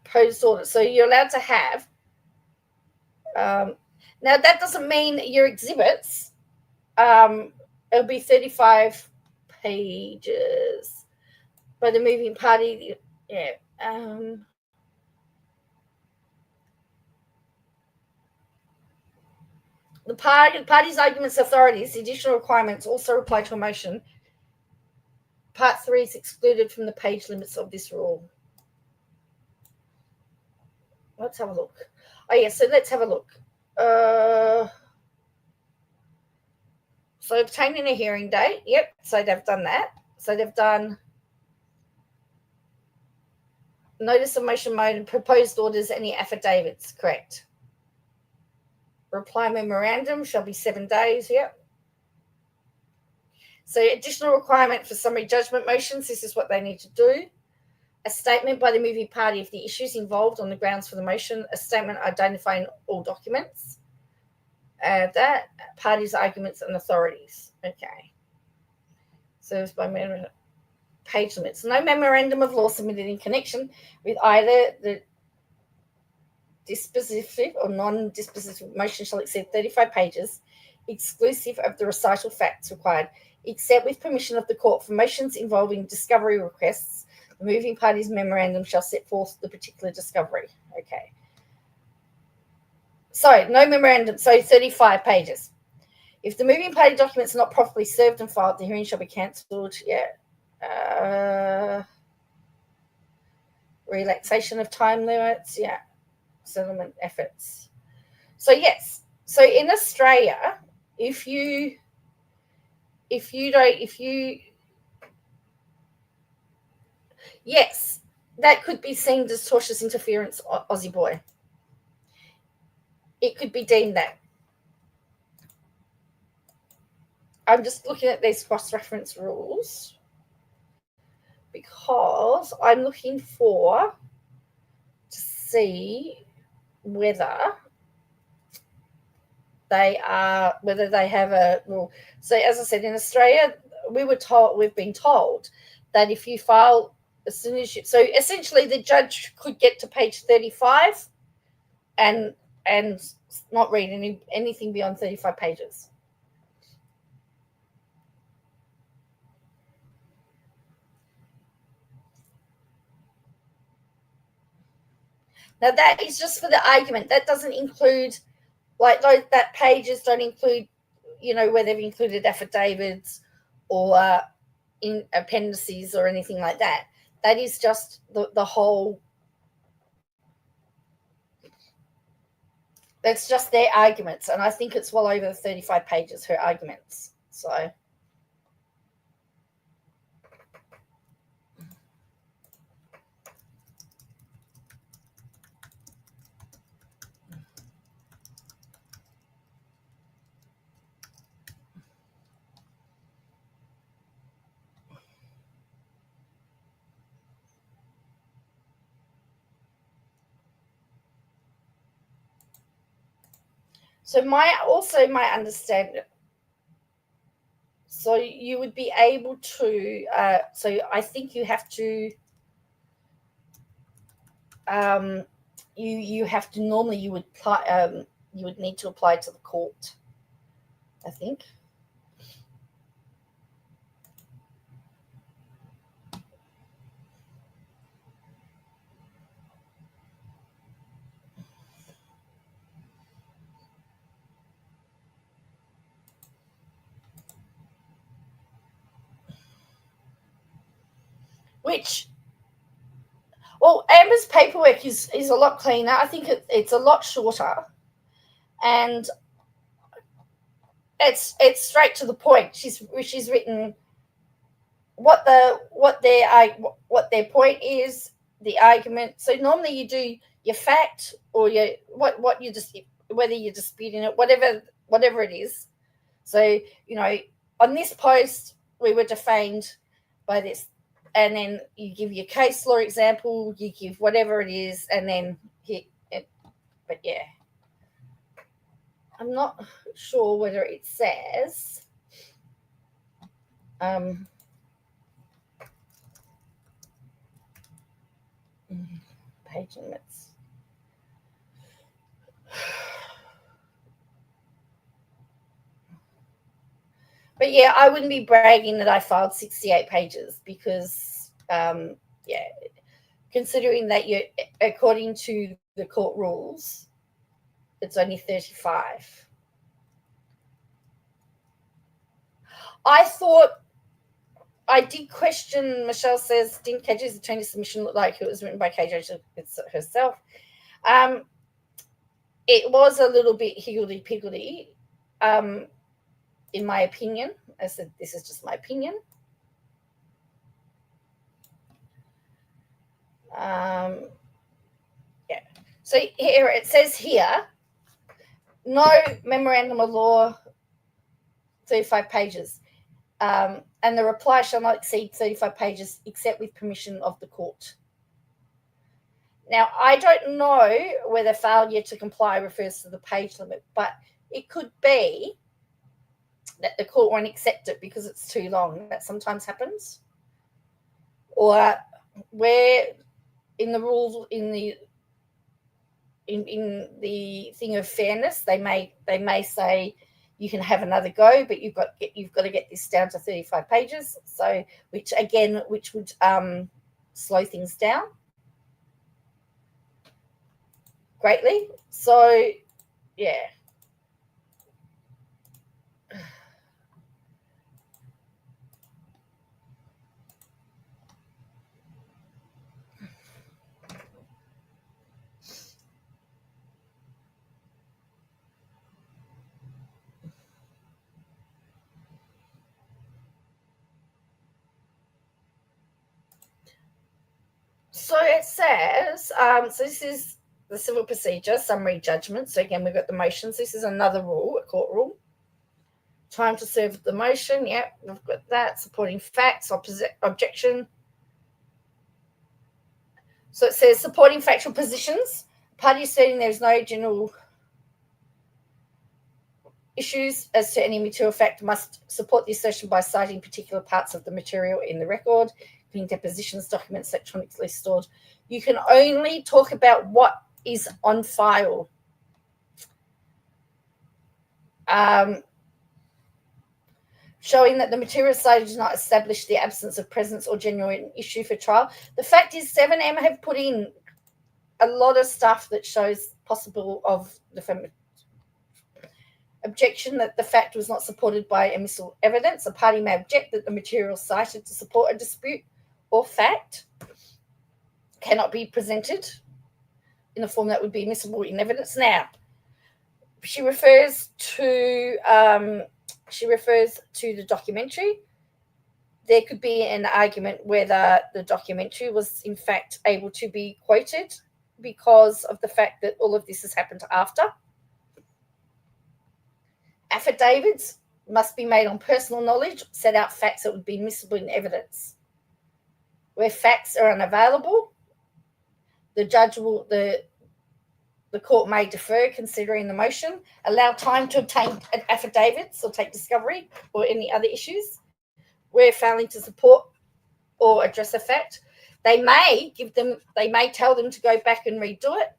Proposed order. So you're allowed to have. Now that doesn't mean your exhibits. It'll be 35 pages by the moving party. Yeah. The party's arguments, authorities, the additional requirements also apply to a motion. Part 3 is excluded from the page limits of this rule. Let's have a look. Oh, yeah, so let's have a look. So obtaining a hearing date. Yep, so they've done that. So they've done notice of motion mode and proposed orders, any affidavits. Correct. Reply memorandum shall be 7 days. Yep. So additional requirement for summary judgment motions. This is what they need to do. A statement by the moving party of the issues involved on the grounds for the motion. A statement identifying all documents. That parties' arguments and authorities. Okay. Serves by page limits. No memorandum of law submitted in connection with either the dispositive or non-dispositive motion shall exceed 35 pages, exclusive of the recital facts required, except with permission of the court for motions involving discovery requests. The moving party's memorandum shall set forth the particular discovery. Okay. So, no memorandum. So, 35 pages. If the moving party documents are not properly served and filed, the hearing shall be cancelled. Yeah. Relaxation of time limits. Yeah. Settlement efforts. So, yes. So, in Australia, yes, that could be seen as tortious interference, Aussie boy. It could be deemed that. I'm just looking at these cross-reference rules because I'm looking to see whether they have a rule. So as I said, in Australia, we've been told that if you file as soon as you, so essentially the judge could get to page 35 and not read anything beyond 35 pages. Now that is just for the argument. That doesn't include, that pages don't include, where they've included affidavits or in appendices or anything like that. That is just the whole. That's just their arguments, and I think it's well over 35 pages, her arguments. So. So my understanding, so you would be able to, so I think you have to, you have to, normally you would apply, you would need to apply to the court, I think. Which, well, Amber's paperwork is a lot cleaner. I think it's a lot shorter, and it's straight to the point. She's written what their point is, the argument. So normally you do your fact or your what you just, whether you're disputing it, whatever it is. So, on this post we were defamed by this, and then you give your case law example, you give whatever it is, and then but yeah, I'm not sure whether it says page limits. But yeah, I wouldn't be bragging that I filed 68 pages because, considering that according to the court rules, it's only 35. I did question, Michelle says, didn't KJ's attorney submission look like it was written by KJ herself? It was a little bit higgledy-piggledy, in my opinion. I said, this is just my opinion. So here it says here, no memorandum of law, 35 pages. And the reply shall not exceed 35 pages except with permission of the court. Now, I don't know whether failure to comply refers to the page limit, but it could be that the court won't accept it because it's too long. That sometimes happens. Or where in the rules, in the thing of fairness, they may say you can have another go, but you've got to get this down to 35 pages. So which would slow things down greatly. So yeah. So it says, so this is the civil procedure, summary judgment. So again, we've got the motions. This is another rule, a court rule. Time to serve the motion. Yep, we've got that. Supporting facts, objection. So it says supporting factual positions. Party stating there is no general issues as to any material fact must support the assertion by citing particular parts of the material in the record, including depositions, documents electronically stored. You can only talk about what is on file. Showing that the material cited does not establish the absence of presence or genuine issue for trial. The fact is 7M have put in a lot of stuff that shows possible of the objection that the fact was not supported by admissible evidence. A party may object that the material cited to support a dispute or fact cannot be presented in a form that would be admissible in evidence. Now, she refers to the documentary. There could be an argument whether the documentary was in fact able to be quoted because of the fact that all of this has happened after. Affidavits must be made on personal knowledge, set out facts that would be admissible in evidence. Where facts are unavailable, the court may defer considering the motion, allow time to obtain affidavits or take discovery or any other issues. Where failing to support or address a fact, they may tell them to go back and redo it,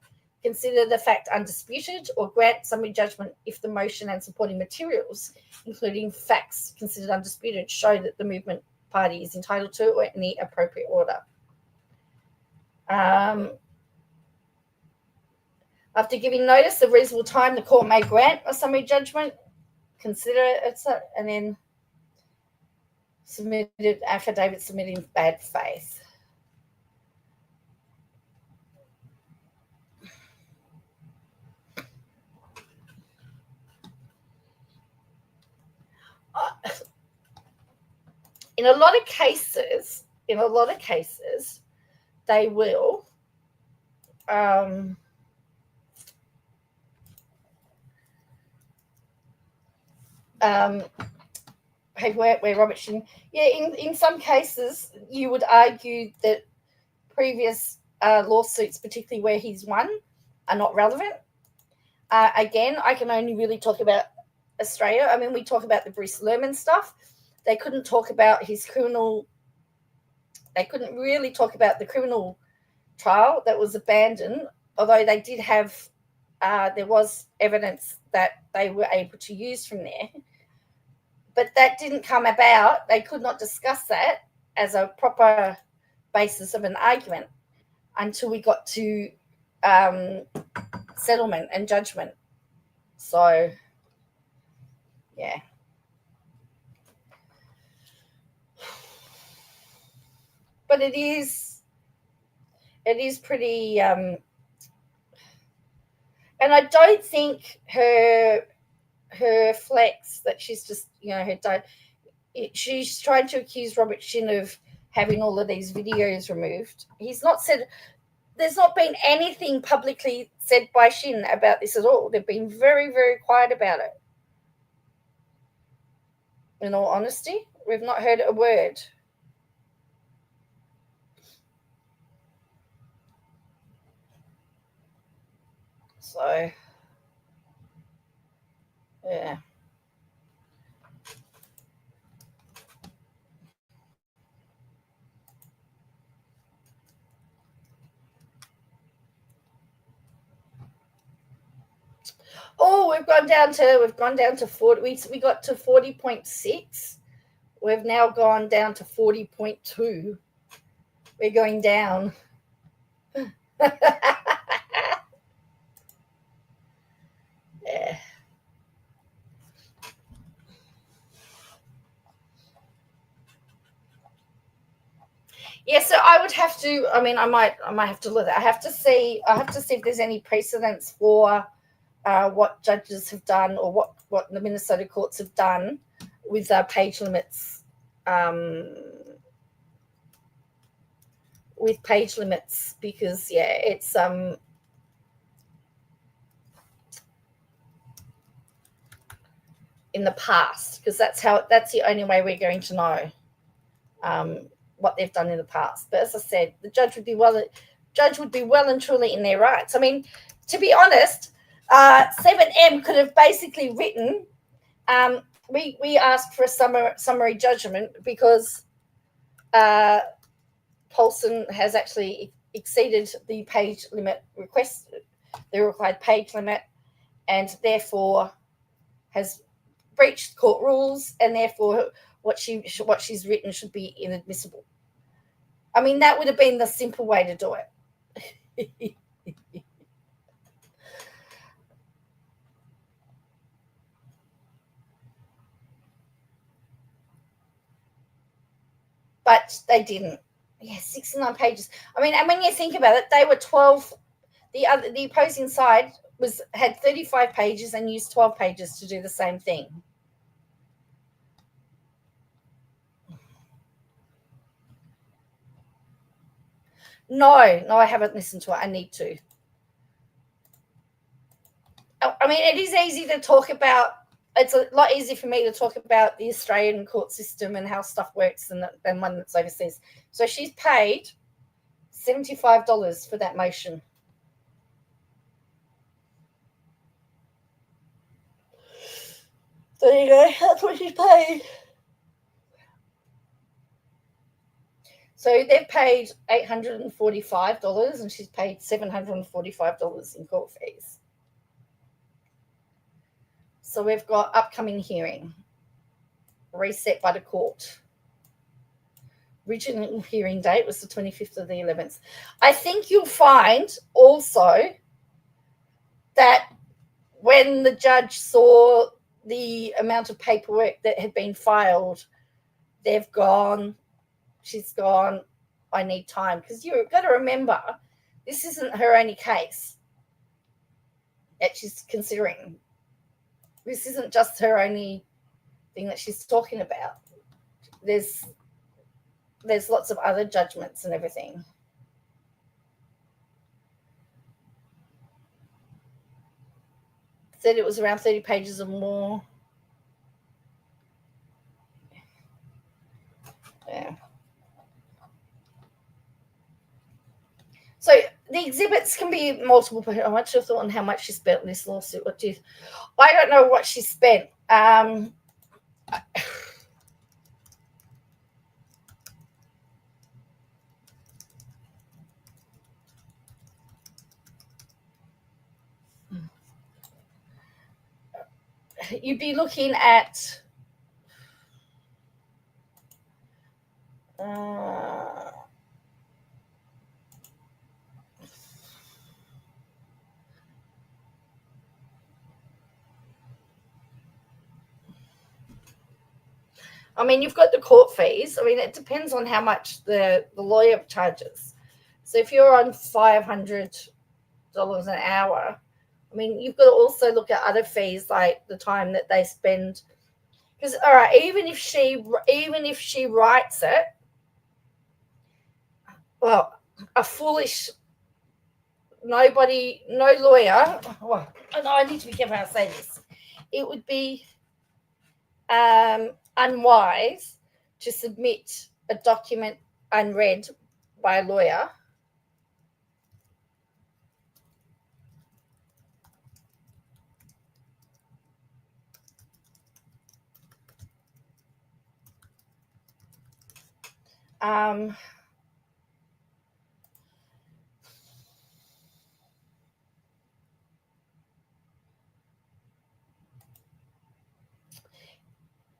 consider the fact undisputed, or grant summary judgment if the motion and supporting materials, including facts considered undisputed, show that the movement party is entitled to or in the appropriate order. After giving notice of reasonable time, the court may grant a summary judgment, consider it, and then submitted affidavit submitted in bad faith. in a lot of cases, they will hey, where Robert Shin, yeah, in some cases you would argue that previous lawsuits, particularly where he's won, are not relevant. Again, I can only really talk about Australia. I mean, we talk about the Bruce Lerman stuff. They couldn't talk about his criminal. They couldn't really talk about the criminal trial that was abandoned, although they did have, there was evidence that they were able to use from there. But that didn't come about. They could not discuss that as a proper basis of an argument until we got to settlement and judgment. So, yeah. But it is pretty, and I don't think her flex that she's just, her dad, she's trying to accuse Robert Shin of having all of these videos removed. He's not said, there's not been anything publicly said by Shin about this at all. They've been very, very quiet about it. In all honesty, we've not heard a word. So, yeah. Oh, we've gone down to 40. We got to 40.6. We've now gone down to 40.2. We're going down. Yeah. Yeah, so I would have to. I mean, I might have to look. I have to see if there's any precedents for what judges have done or what the Minnesota courts have done with page limits. With page limits, because it's in the past, because that's the only way we're going to know what they've done in the past. But as I said, the judge would be well and truly in their rights. I mean, to be honest, 7M could have basically written, we asked for a summary judgment because Paulson has actually exceeded the page limit requested, the required page limit, and therefore has breached court rules, and therefore what she's written should be inadmissible. I mean, that would have been the simple way to do it. But they didn't. Yeah, 69 pages. I mean, and when you think about it, they were 12. The opposing side had 35 pages and used 12 pages to do the same thing. No, I haven't listened to it. I need to. I mean, it is easy to talk about. It's a lot easier for me to talk about the Australian court system and how stuff works than one that's overseas. So she's paid $75 for that motion. There you go. That's what she's paid. So they've paid $845 and she's paid $745 in court fees. So we've got upcoming hearing, reset by the court. Original hearing date was the 25th of the 11th. I think you'll find also that when the judge saw the amount of paperwork that had been filed, she's gone, I need time. Because you've got to remember, this isn't her only case that she's considering. This isn't just her only thing that she's talking about. There's there's lots of other judgments and everything. Said it was around 30 pages or more. Yeah. So the exhibits can be multiple. How much you thought on how much she spent on this lawsuit? What do you? I don't know what she spent. You'd be looking at. I mean, you've got the court fees. I mean, it depends on how much the lawyer charges. So if you're on $500 an hour, I mean, you've got to also look at other fees like the time that they spend. Because all right, even if she writes it, well, a foolish no lawyer. Well, I need to be careful how I say this. It would be unwise to submit a document unread by a lawyer.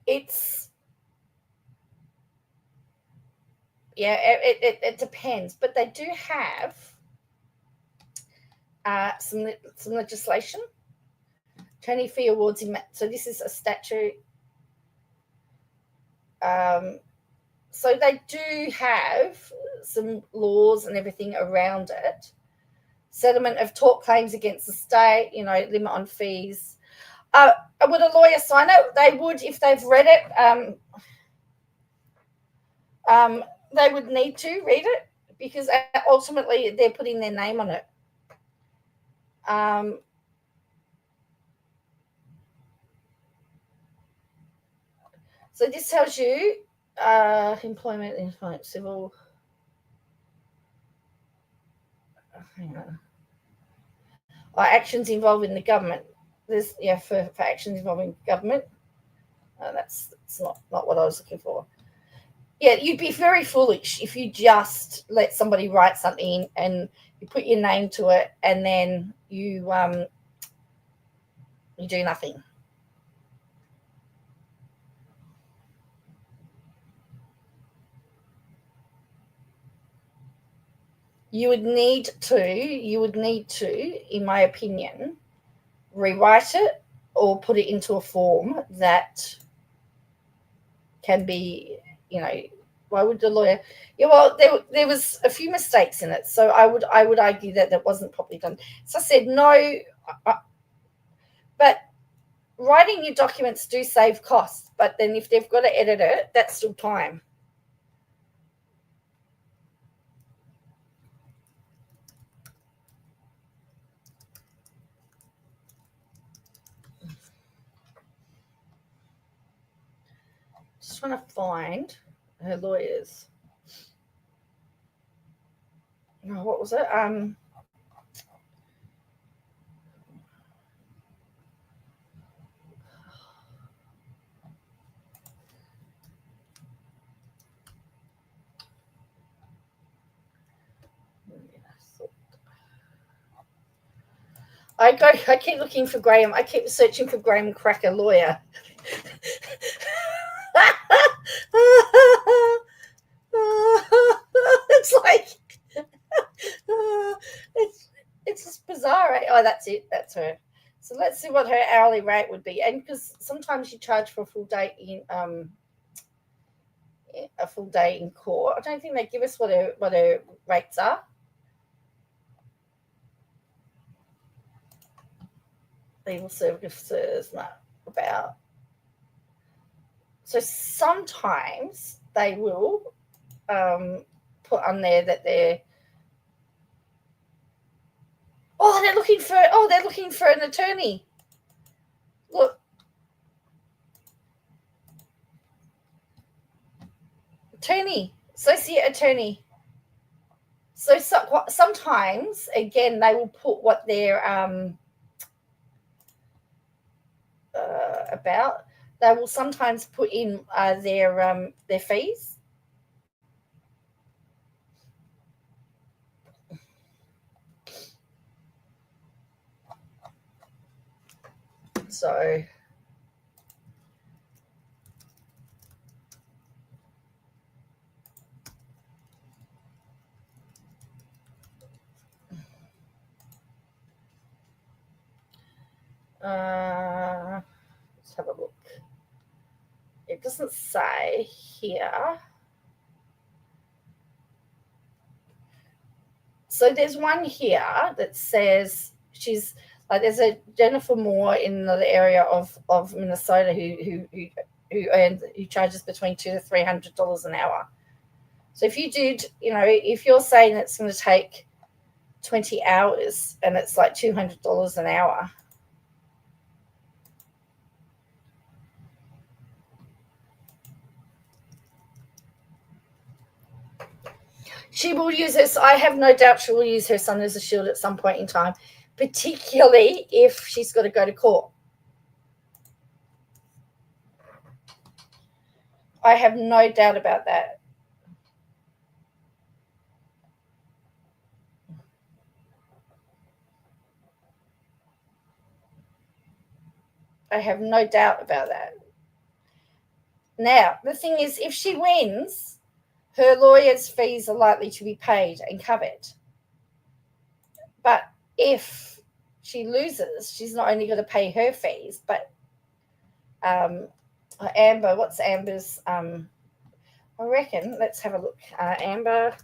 It's it depends, but they do have some legislation. Attorney fee awards in so this is a statute. So they do have some laws and everything around it. Settlement of tort claims against the state, limit on fees. Would a lawyer sign it? They would if they've read it. They would need to read it because ultimately they're putting their name on it. So this tells you employment, civil. Hang on. Actions involving the government. There's for actions involving government. That's not what I was looking for. Yeah, you'd be very foolish if you just let somebody write something and you put your name to it and then you do nothing. You would need to, in my opinion, rewrite it or put it into a form that can be, why would the lawyer? Yeah, well, there was a few mistakes in it, so I would argue that wasn't properly done. So I said no, but writing your documents do save costs. But then if they've got to edit it, that's still time. Just trying to find her lawyers. What was it? I keep looking for Graham. I keep searching for Graham Cracker lawyer. It's like it's just bizarre. Right? Oh, that's it. That's her. So let's see what her hourly rate would be. And because sometimes you charge for a full day in court. I don't think they give us what her rates are. Legal services, not about. So sometimes they will put on there that they're looking for an attorney. Look, attorney, associate attorney. So sometimes, again, they will put what they're about. They will sometimes put in their fees. So let's have a look. It doesn't say here. So there's one here that says she's like, there's a Jennifer Moore in the area of Minnesota who charges between $200 to $300 an hour. So if you did, if you're saying it's going to take 20 hours and it's like $200 an hour. She will use this. I have no doubt she will use her son as a shield at some point in time, particularly if she's got to go to court. I have no doubt about that. I have no doubt about that. Now, the thing is, if she wins, her lawyer's fees are likely to be paid and covered. But if she loses, she's not only going to pay her fees, but Amber, what's Amber's? I reckon, let's have a look. Amber.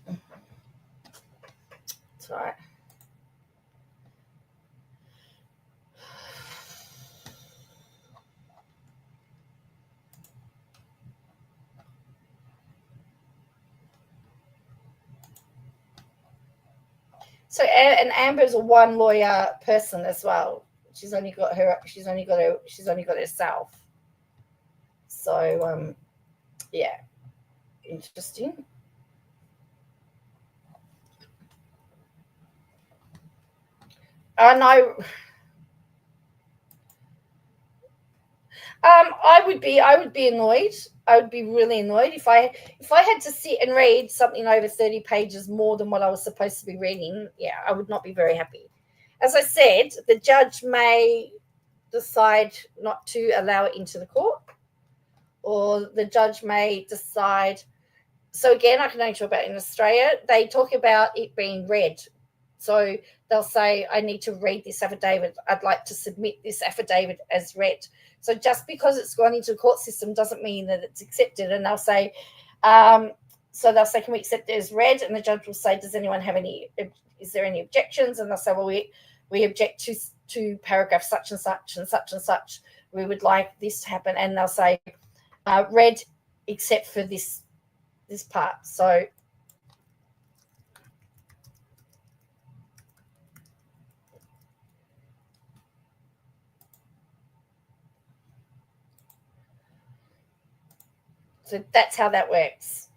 That's right. So, and Amber's a one lawyer person as well. She's only got herself. So, yeah, interesting. I know. I would be annoyed. I would be really annoyed if I had to sit and read something over 30 pages more than what I was supposed to be reading. Yeah, I would not be very happy. As I said, the judge may decide not to allow it into the court, or the judge may decide. So again, I can only talk about in Australia, they talk about it being read. So they'll say, I need to read this affidavit. I'd like to submit this affidavit as read. So just because it's gone into the court system doesn't mean that it's accepted. And they'll say, can we accept it as read? And the judge will say, is there any objections? And they'll say, well, we object to paragraph such and such and such and such. We would like this to happen. And they'll say, read except for this part. So that's how that works.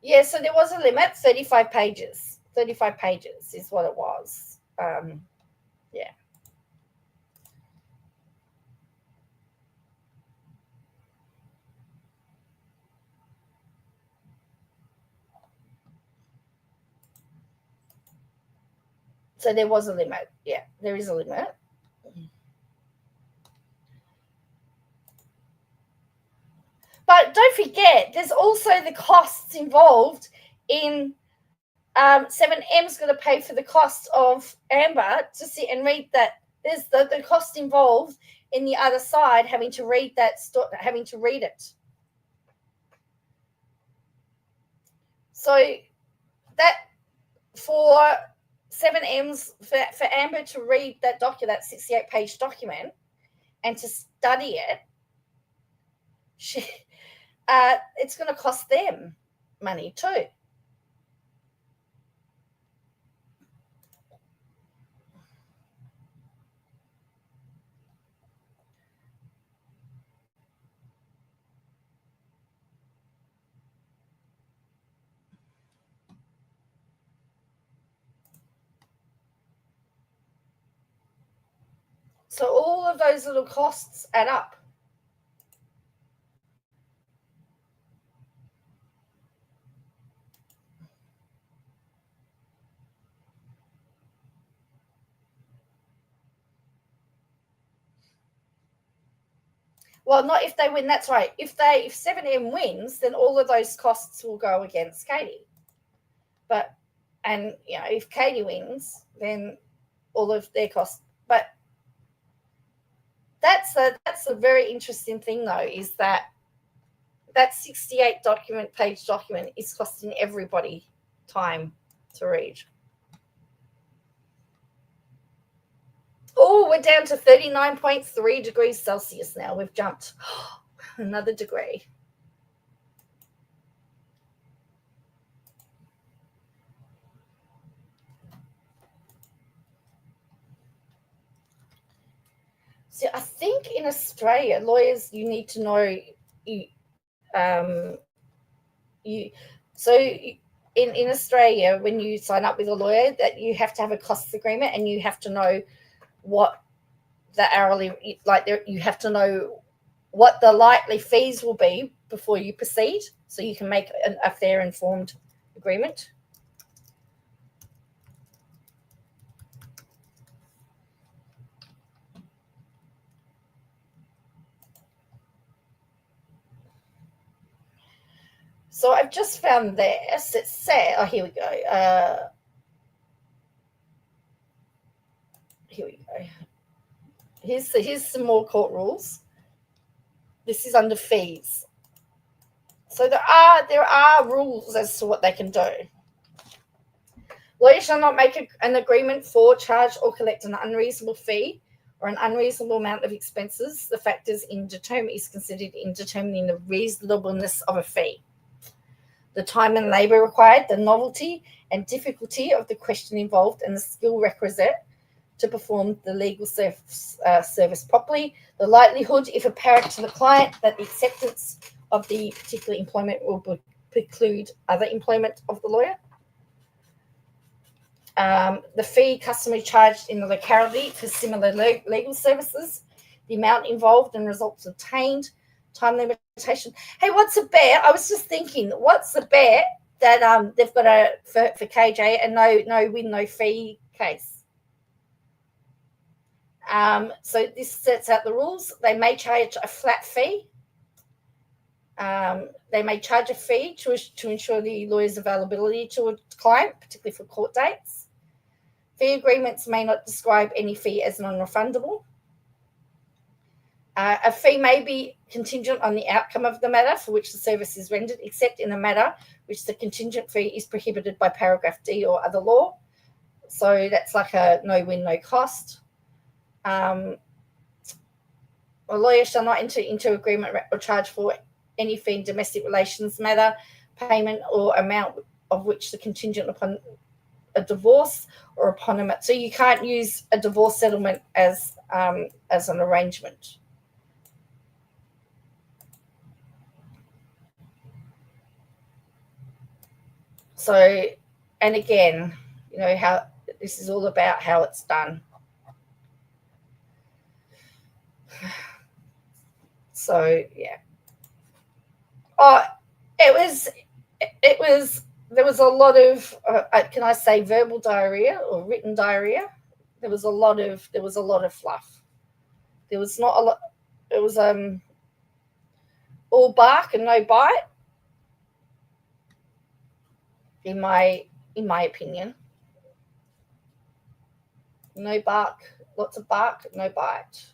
Yeah, so there was a limit, 35 pages. 35 pages is what it was. Yeah. So there was a limit. Yeah, there is a limit. don't forget, there's also the costs involved in 7M's going to pay for the cost of Amber to sit and read that. There's the cost involved in the other side having to read that, having to read it. So that for 7M's, for Amber to read that document, that 68-page document, and to study it, it's going to cost them money too. So all of those little costs add up. Well, not if they win. That's right. If 7M wins, then all of those costs will go against Katie. And if Katie wins, then all of their costs. But that's a very interesting thing, though, is that 68 page document is costing everybody time to read. Oh, we're down to 39.3 degrees Celsius now. We've jumped another degree. So I think in Australia, lawyers, you need to know in Australia, when you sign up with a lawyer, that you have to have a costs agreement, and you have to know what the hourly, you have to know what the likely fees will be before you proceed, so you can make a fair, informed agreement. So I've just found this. It said, oh, here we go. Here we go. Here's some more court rules. This is under fees. So there are rules as to what they can do. Lawyers shall not make an agreement for, charge, or collect an unreasonable fee or an unreasonable amount of expenses. The factors is considered in determining the reasonableness of a fee. The time and labour required, the novelty and difficulty of the question involved, and the skill requisite to perform the legal service properly, the likelihood, if apparent to the client, that the acceptance of the particular employment will preclude other employment of the lawyer. The fee customary charged in the locality for similar legal services, the amount involved and results obtained, time limitation. Hey, what's a bet? I was just thinking, what's the bet that they've got for KJ a no win, no fee case? So this sets out the rules. They may charge a flat fee. They may charge a fee to ensure the lawyer's availability to a client, particularly for court dates. Fee agreements may not describe any fee as non-refundable. A fee may be contingent on the outcome of the matter for which the service is rendered, except in a matter which the contingent fee is prohibited by paragraph D or other law. So that's like a no win, no cost. A lawyer shall not enter into agreement or charge for any fee in domestic relations matter, payment or amount of which the contingent upon a divorce or upon a, so you can't use a divorce settlement as an arrangement. So, and again, how this is all about how it's done. So yeah. Oh, there was a lot of can I say verbal diarrhea or written diarrhea? There was a lot of fluff. There was not a lot. It was all bark and no bite, in my opinion. No bark, lots of bark, no bite.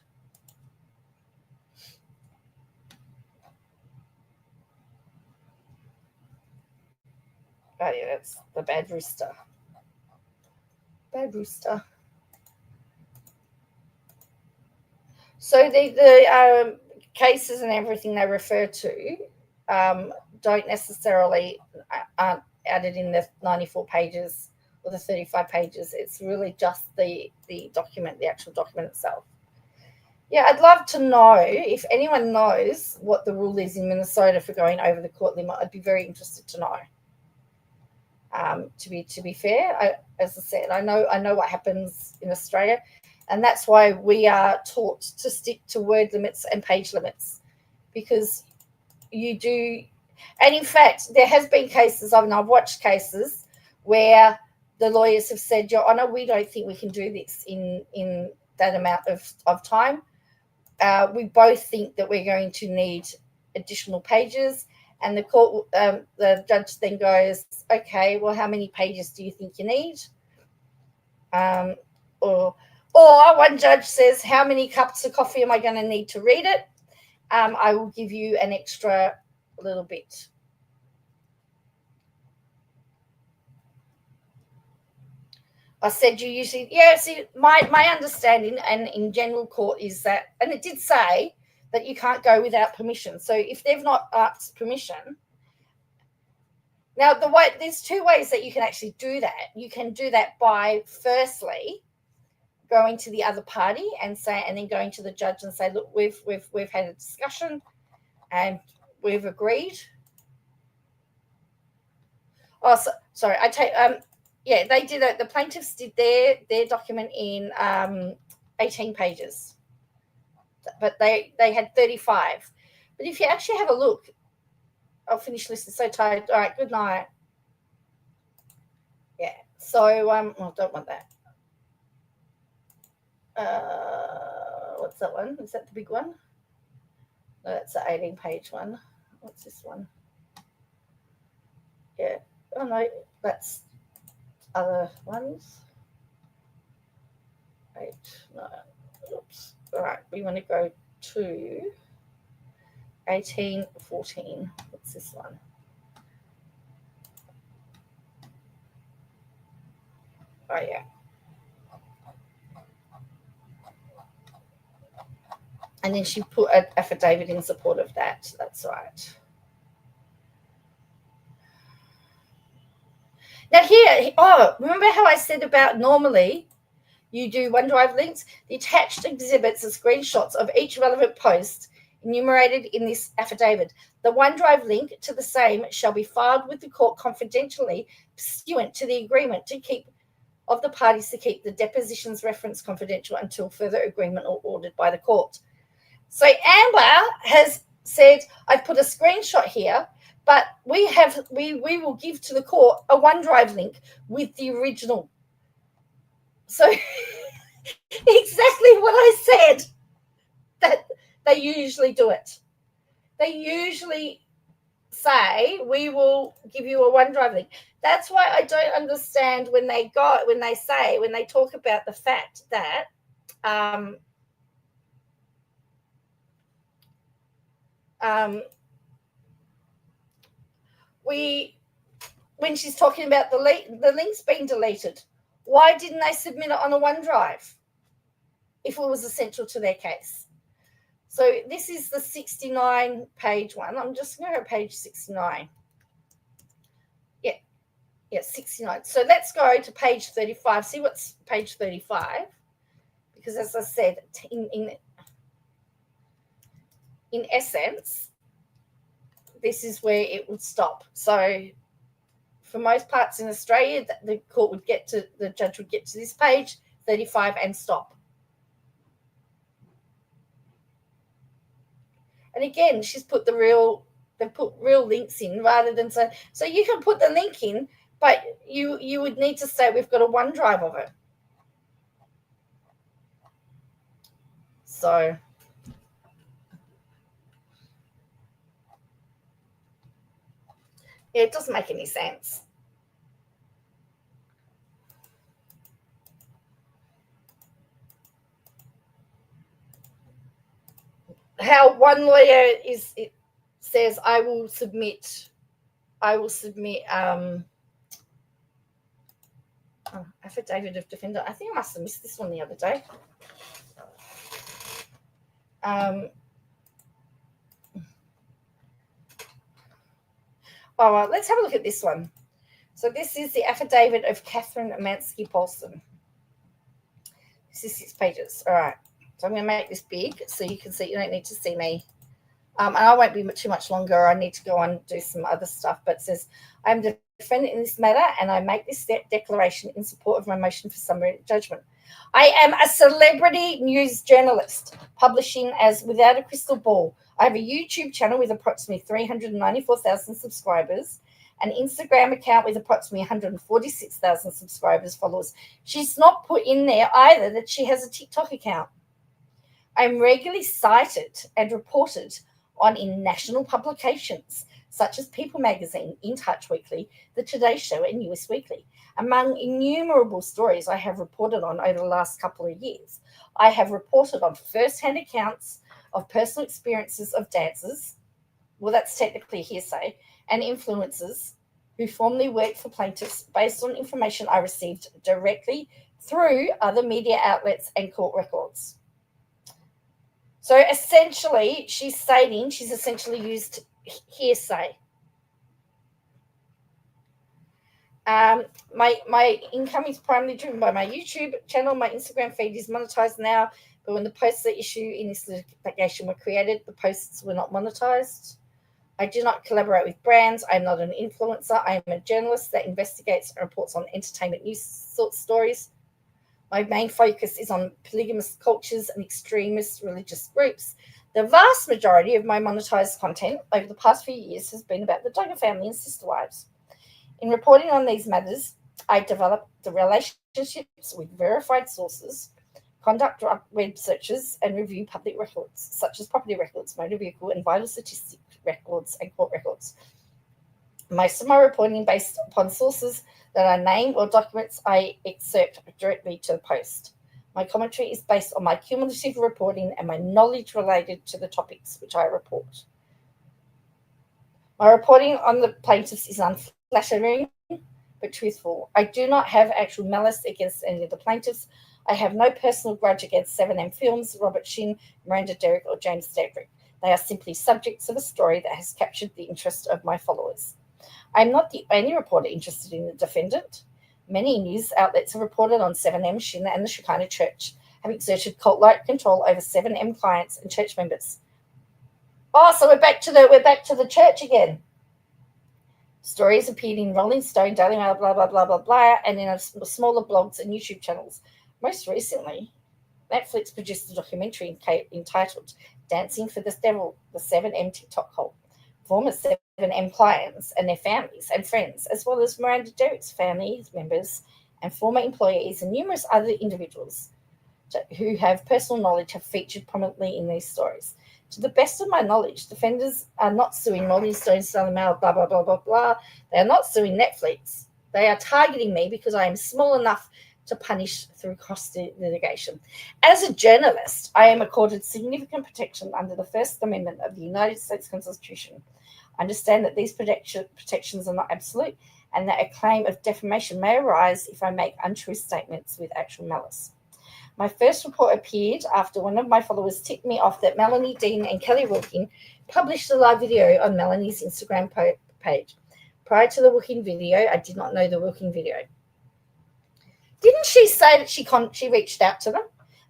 Oh yeah, that's the bad rooster. Bad rooster. So the cases and everything they refer to don't necessarily aren't added in the 94 pages or the 35 pages. It's really just the document, the actual document itself. Yeah, I'd love to know if anyone knows what the rule is in Minnesota for going over the court limit. I'd be very interested to know. To be fair, as I said, I know what happens in Australia, and that's why we are taught to stick to word limits and page limits, because you do. And in fact, there has been cases, I've watched cases where the lawyers have said, Your Honour, we don't think we can do this in that amount of time. We both think that we're going to need additional pages. And the court, the judge then goes, okay, well, how many pages do you think you need? Or one judge says, how many cups of coffee am I going to need to read it? I will give you an extra little bit. I said you usually, yeah, see, my understanding and in general court is that, and it did say that you can't go without permission. So if they've not asked permission, now there's two ways that you can actually do that. You can do that by firstly going to the other party and then going to the judge and say, look, we've had a discussion and we've agreed. Oh, sorry, I take yeah, they did it. The plaintiffs did their document in 18 pages, but they had 35. But if you actually have a look, I'll finish listening. So tired. All right, good night. Yeah. So don't want that. What's that one? Is that the big one? No, that's the 18-page one. What's this one? Yeah. Oh no, that's other ones. 8. No. Oops. All right. We want to go to 1814. What's this one? Oh yeah. And then she put an affidavit in support of that. That's right. Now here, remember how I said about normally you do OneDrive links? The attached exhibits are screenshots of each relevant post enumerated in this affidavit. The OneDrive link to the same shall be filed with the court confidentially pursuant to the agreement of the parties to keep the depositions reference confidential until further agreement or ordered by the court. So Amber has said, I've put a screenshot here, but we will give to the court a OneDrive link with the original. So exactly what I said, that they usually do it. They usually say, we will give you a OneDrive link. That's why I don't understand when they talk about the fact that when she's talking about the links being deleted, why didn't they submit it on a OneDrive if it was essential to their case? So this is the 69-page one. I'm just going to go page 69. Yeah, 69. So let's go to page 35. See what's page 35? Because as I said, in essence, this is where it would stop. So for most parts in Australia, the judge would get to this page 35 and stop. And again, she's put they put real links in rather than so you can put the link in, but you would need to say we've got a OneDrive of it. So It doesn't make any sense. How one lawyer says, I will submit affidavit of defendant. I think I must have missed this one the other day. Let's have a look at this one. So this is the affidavit of Catherine Amansky-Paulson. This is 6 pages. All right. So I'm going to make this big so you can see. You don't need to see me. And I won't be too much longer. I need to go on and do some other stuff. But it says, I'm the defendant in this matter, and I make this declaration in support of my motion for summary judgment. I am a celebrity news journalist, publishing as Without a Crystal Ball. I have a YouTube channel with approximately 394,000 subscribers, an Instagram account with approximately 146,000 subscribers, followers. She's not put in there either that she has a TikTok account. I'm regularly cited and reported on in national publications such as People Magazine, In Touch Weekly, The Today Show, and US Weekly. Among innumerable stories I have reported on over the last couple of years, I have reported on first-hand accounts of personal experiences of dancers, well, that's technically hearsay, and influencers who formerly worked for plaintiffs based on information I received directly through other media outlets and court records. So essentially, she's stating she's essentially used hearsay. My income is primarily driven by my YouTube channel. My Instagram feed is monetized now, but when the posts that issue in this litigation were created, the posts were not monetized. I do not collaborate with brands. I'm not an influencer. I am a journalist that investigates and reports on entertainment news stories. My main focus is on polygamous cultures and extremist religious groups. The vast majority of my monetized content over the past few years has been about the Duggar family and sister wives. In reporting on these matters, I develop the relationships with verified sources, conduct web searches, and review public records, such as property records, motor vehicle, and vital statistic records and court records. Most of my reporting is based upon sources that I name or documents I excerpt directly to the post. My commentary is based on my cumulative reporting and my knowledge related to the topics which I report. My reporting on the plaintiffs is unflattering but truthful. I do not have actual malice against any of the plaintiffs. I have no personal grudge against 7M Films, Robert Shin, Miranda Derrick, or James Stackry. They are simply subjects of a story that has captured the interest of my followers. I'm not the only reporter interested in the defendant. Many news outlets have reported on 7M, Shin, and the Shekinah Church have exerted cult-like control over 7M clients and church members. Oh, so we're back to the church again. Stories appeared in Rolling Stone, Daily Mail, blah, blah, blah, blah, blah, and in smaller blogs and YouTube channels. Most recently, Netflix produced a documentary entitled Dancing for the Devil, the 7M TikTok cult. Former 7M clients and their families and friends, as well as Miranda Derrick's family members and former employees and numerous other individuals who have personal knowledge have featured prominently in these stories. To the best of my knowledge, defenders are not suing Rolling Stone, Daily Mail, blah, blah, blah, blah, blah. They are not suing Netflix. They are targeting me because I am small enough to punish through cost litigation. As a journalist, I am accorded significant protection under the First Amendment of the United States Constitution. I understand that these protections are not absolute and that a claim of defamation may arise if I make untrue statements with actual malice. My first report appeared after one of my followers tipped me off that Melanie Dean and Kelly Wilkin published a live video on Melanie's Instagram page. Prior to the Wilkin video, I did not know the Wilkin video. Didn't she say that she reached out to them?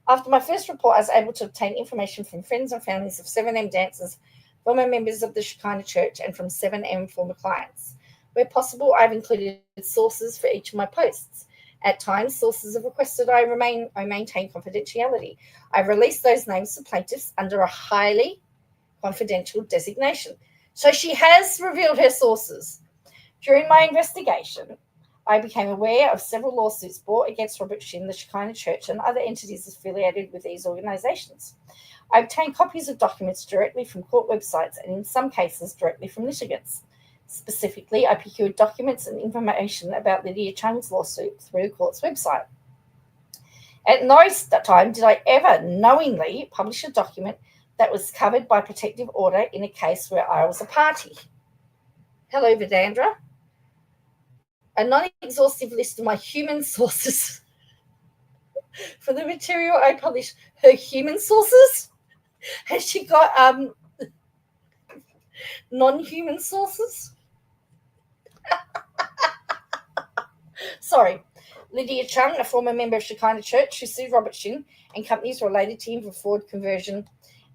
After my first report, I was able to obtain information from friends and families of 7M dancers, former members of the Shekinah Church, and from 7M former clients. Where possible, I've included sources for each of my posts. At times, sources have requested I maintain confidentiality. I've released those names to plaintiffs under a highly confidential designation. So she has revealed her sources. During my investigation, I became aware of several lawsuits brought against Robert Shin, the Shekinah Church, and other entities affiliated with these organizations. I obtained copies of documents directly from court websites and in some cases directly from litigants. Specifically, I procured documents and information about Lydia Chung's lawsuit through the court's website. At no time did I ever knowingly publish a document that was covered by protective order in a case where I was a party. Hello, Vidandra. A non-exhaustive list of my human sources for the material I published. Her human sources? Has she got non-human sources? Sorry. Lydia Chung, a former member of Shekinah Church, who sued Robert Shin and companies related to him for fraud, conversion,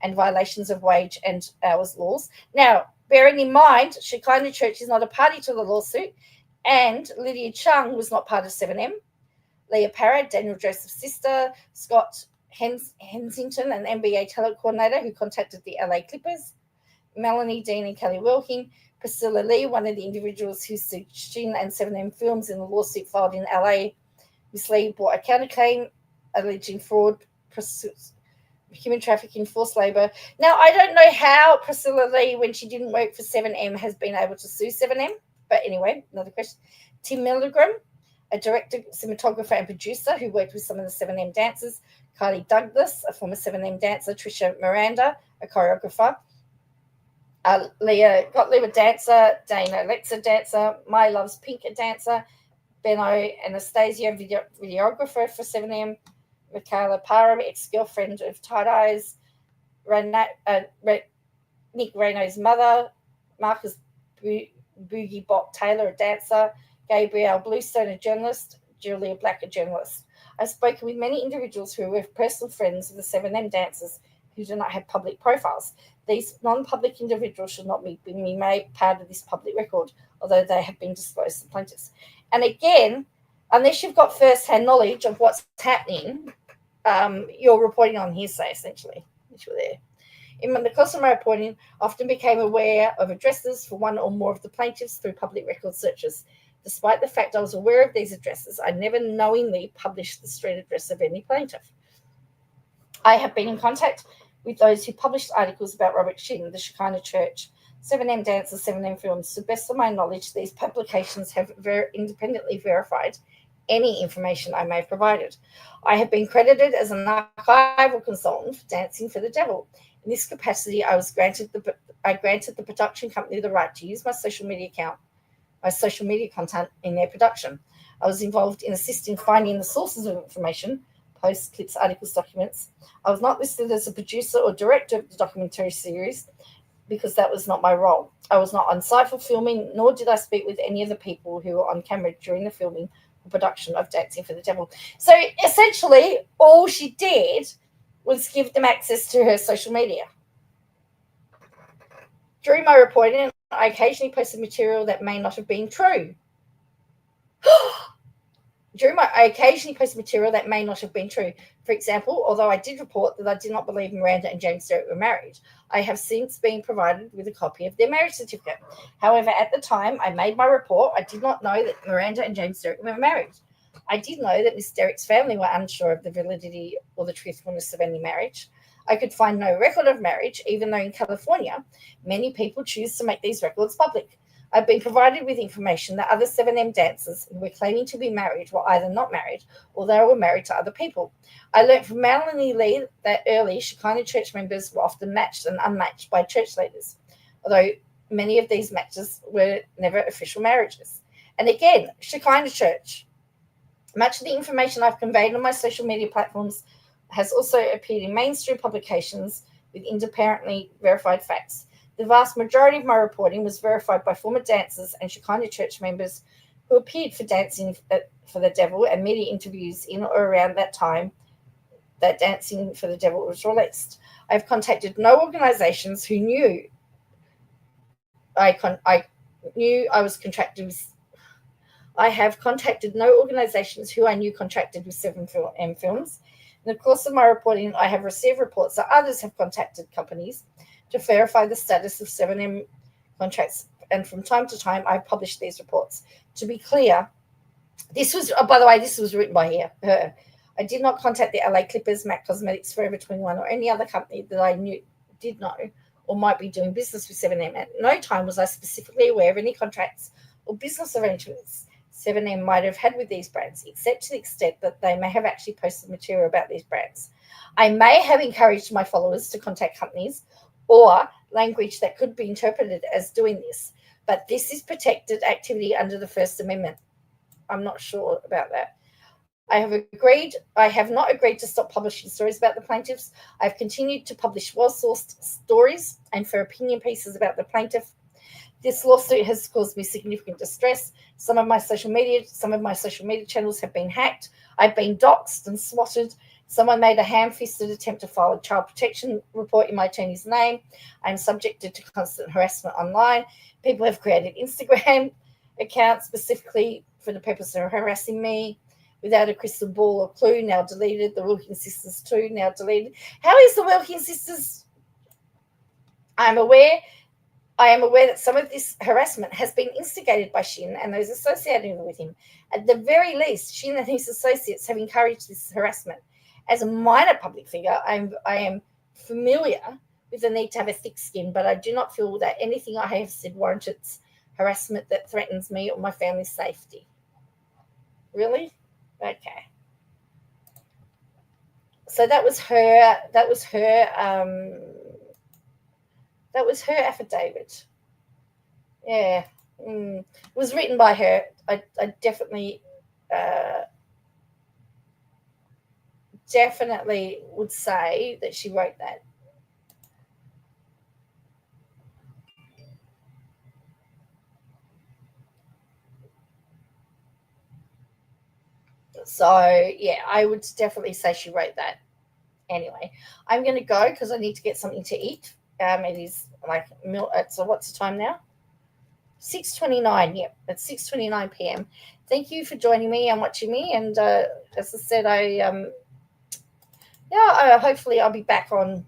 and violations of wage and hours laws. Now, bearing in mind, Shekinah Church is not a party to the lawsuit, and Lydia Chung was not part of 7M. Leah Parrott, Daniel Joseph's sister, Scott Hensington, an NBA talent coordinator who contacted the LA Clippers, Melanie Dean and Kelly Wilking, Priscilla Lee, one of the individuals who sued Shin and 7M Films in the lawsuit filed in LA. Miss Lee brought a counterclaim alleging fraud, human trafficking, forced labor. Now, I don't know how Priscilla Lee, when she didn't work for 7M, has been able to sue 7M. But anyway, another question. Tim Milligram, a director, cinematographer, and producer who worked with some of the 7M dancers. Kylie Douglas, a former 7M dancer. Trisha Miranda, a choreographer. Leah Gottlieb, a dancer. Dana Alexa, dancer. My Loves Pink, a dancer. Beno Anastasia, videographer for 7M. Michaela Parham, ex-girlfriend of Tight Eyes. Nick Reno's mother. Marcus Boogie Bot Taylor, a dancer. Gabrielle Bluestone, a journalist. Julia Black, a journalist. I've spoken with many individuals who were personal friends of the 7M dancers who do not have public profiles. These non-public individuals should not be made part of this public record, although they have been disclosed to plaintiffs. And again, unless you've got first-hand knowledge of what's happening, you're reporting on hearsay, essentially, which were there. In the course of my reporting, I often became aware of addresses for one or more of the plaintiffs through public record searches. Despite the fact I was aware of these addresses, I never knowingly published the street address of any plaintiff. I have been in contact with those who published articles about Robert Shin, the Shekinah Church, 7M dancers, 7M films. To the best of my knowledge, these publications have independently verified any information I may have provided. I have been credited as an archival consultant for Dancing for the Devil. In this capacity, I granted the production company the right to use my social media content in their production. I was involved in assisting finding the sources of information, posts, clips, articles, documents. I was not listed as a producer or director of the documentary series because that was not my role. I was not on site for filming, nor did I speak with any of the people who were on camera during the filming or production of Dancing for the Devil. So essentially, all she did was give them access to her social media. During my reporting, I occasionally posted material that may not have been true. I occasionally post material that may not have been true. For example, although I did report that I did not believe Miranda and James Derrick were married, I have since been provided with a copy of their marriage certificate. However, at the time I made my report, I did not know that Miranda and James Derrick were married. I did know that Miss Derrick's family were unsure of the validity or the truthfulness of any marriage. I could find no record of marriage, even though in California, many people choose to make these records public. I've been provided with information that other 7M dancers who were claiming to be married were either not married or they were married to other people. I learned from Melanie Lee that early Shekinah Church members were often matched and unmatched by church leaders, although many of these matches were never official marriages. And again, Shekinah Church. Much of the information I've conveyed on my social media platforms has also appeared in mainstream publications with independently verified facts. The vast majority of my reporting was verified by former dancers and Shekinah Church members who appeared for Dancing for the Devil and media interviews in or around that time that Dancing for the Devil was released. I've contacted no organizations who knew I was contracted with. I have contacted no organizations who I knew contracted with 7M Films. In the course of my reporting, I have received reports that others have contacted companies to verify the status of 7M contracts, and from time to time, I publish these reports. To be clear, this was, by the way, this was written by her. I did not contact the LA Clippers, MAC Cosmetics, Forever 21, or any other company that I did know or might be doing business with 7M. At no time was I specifically aware of any contracts or business arrangements 7M might have had with these brands, except to the extent that they may have actually posted material about these brands. I may have encouraged my followers to contact companies or language that could be interpreted as doing this, but this is protected activity under the First Amendment. I'm not sure about that. I have not agreed to stop publishing stories about the plaintiffs. I've continued to publish well-sourced stories and for opinion pieces about the plaintiff. This lawsuit has caused me significant distress. Some of my social media channels have been hacked. I've been doxxed and swatted. Someone made a ham-fisted attempt to file a child protection report in my attorney's name. I'm subjected to constant harassment online. People have created Instagram accounts specifically for the purpose of harassing me without a crystal ball or clue, now deleted. The Wilkins sisters too, now deleted. How is the Wilkins sisters? I am aware that some of this harassment has been instigated by Shin and those associated with him. At the very least, Shin and his associates have encouraged this harassment. As a minor public figure, I am familiar with the need to have a thick skin, but I do not feel that anything I have said warrants harassment that threatens me or my family's safety. Really? Okay. So that was her affidavit. Yeah. It was written by her. I definitely would say that she wrote that. So, yeah, I would definitely say she wrote that. Anyway, I'm going to go because I need to get something to eat. It is so what's the time now? 6:29. Yep, it's 6:29 p.m. Thank you for joining me and watching me. And as I said, hopefully I'll be back on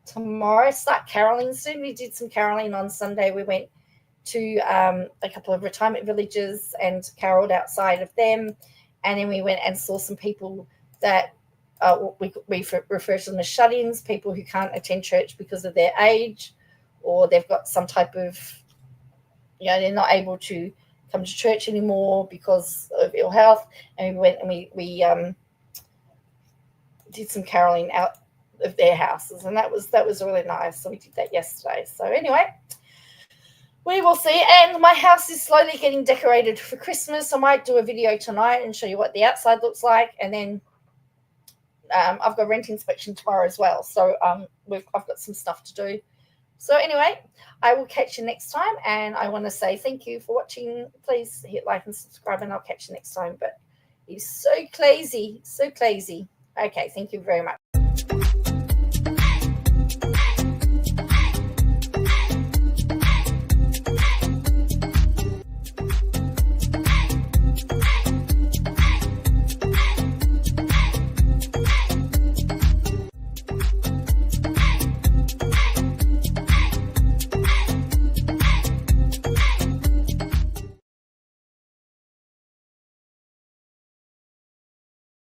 tomorrow. Start caroling soon. We did some caroling on Sunday. We went to a couple of retirement villages and caroled outside of them. And then we went and saw some people that we refer to them as shut-ins, people who can't attend church because of their age, or they've got some type of, they're not able to come to church anymore because of ill health. And we went and we did some caroling out of their houses, and that was really nice. So we did that yesterday. So anyway, we will see. And my house is slowly getting decorated for Christmas. I might do a video tonight and show you what the outside looks like. And then I've got rent inspection tomorrow as well. So I've got some stuff to do. So anyway, I will catch you next time. And I want to say thank you for watching. Please hit like and subscribe, and I'll catch you next time. But it's so crazy, so crazy. Okay, thank you very much.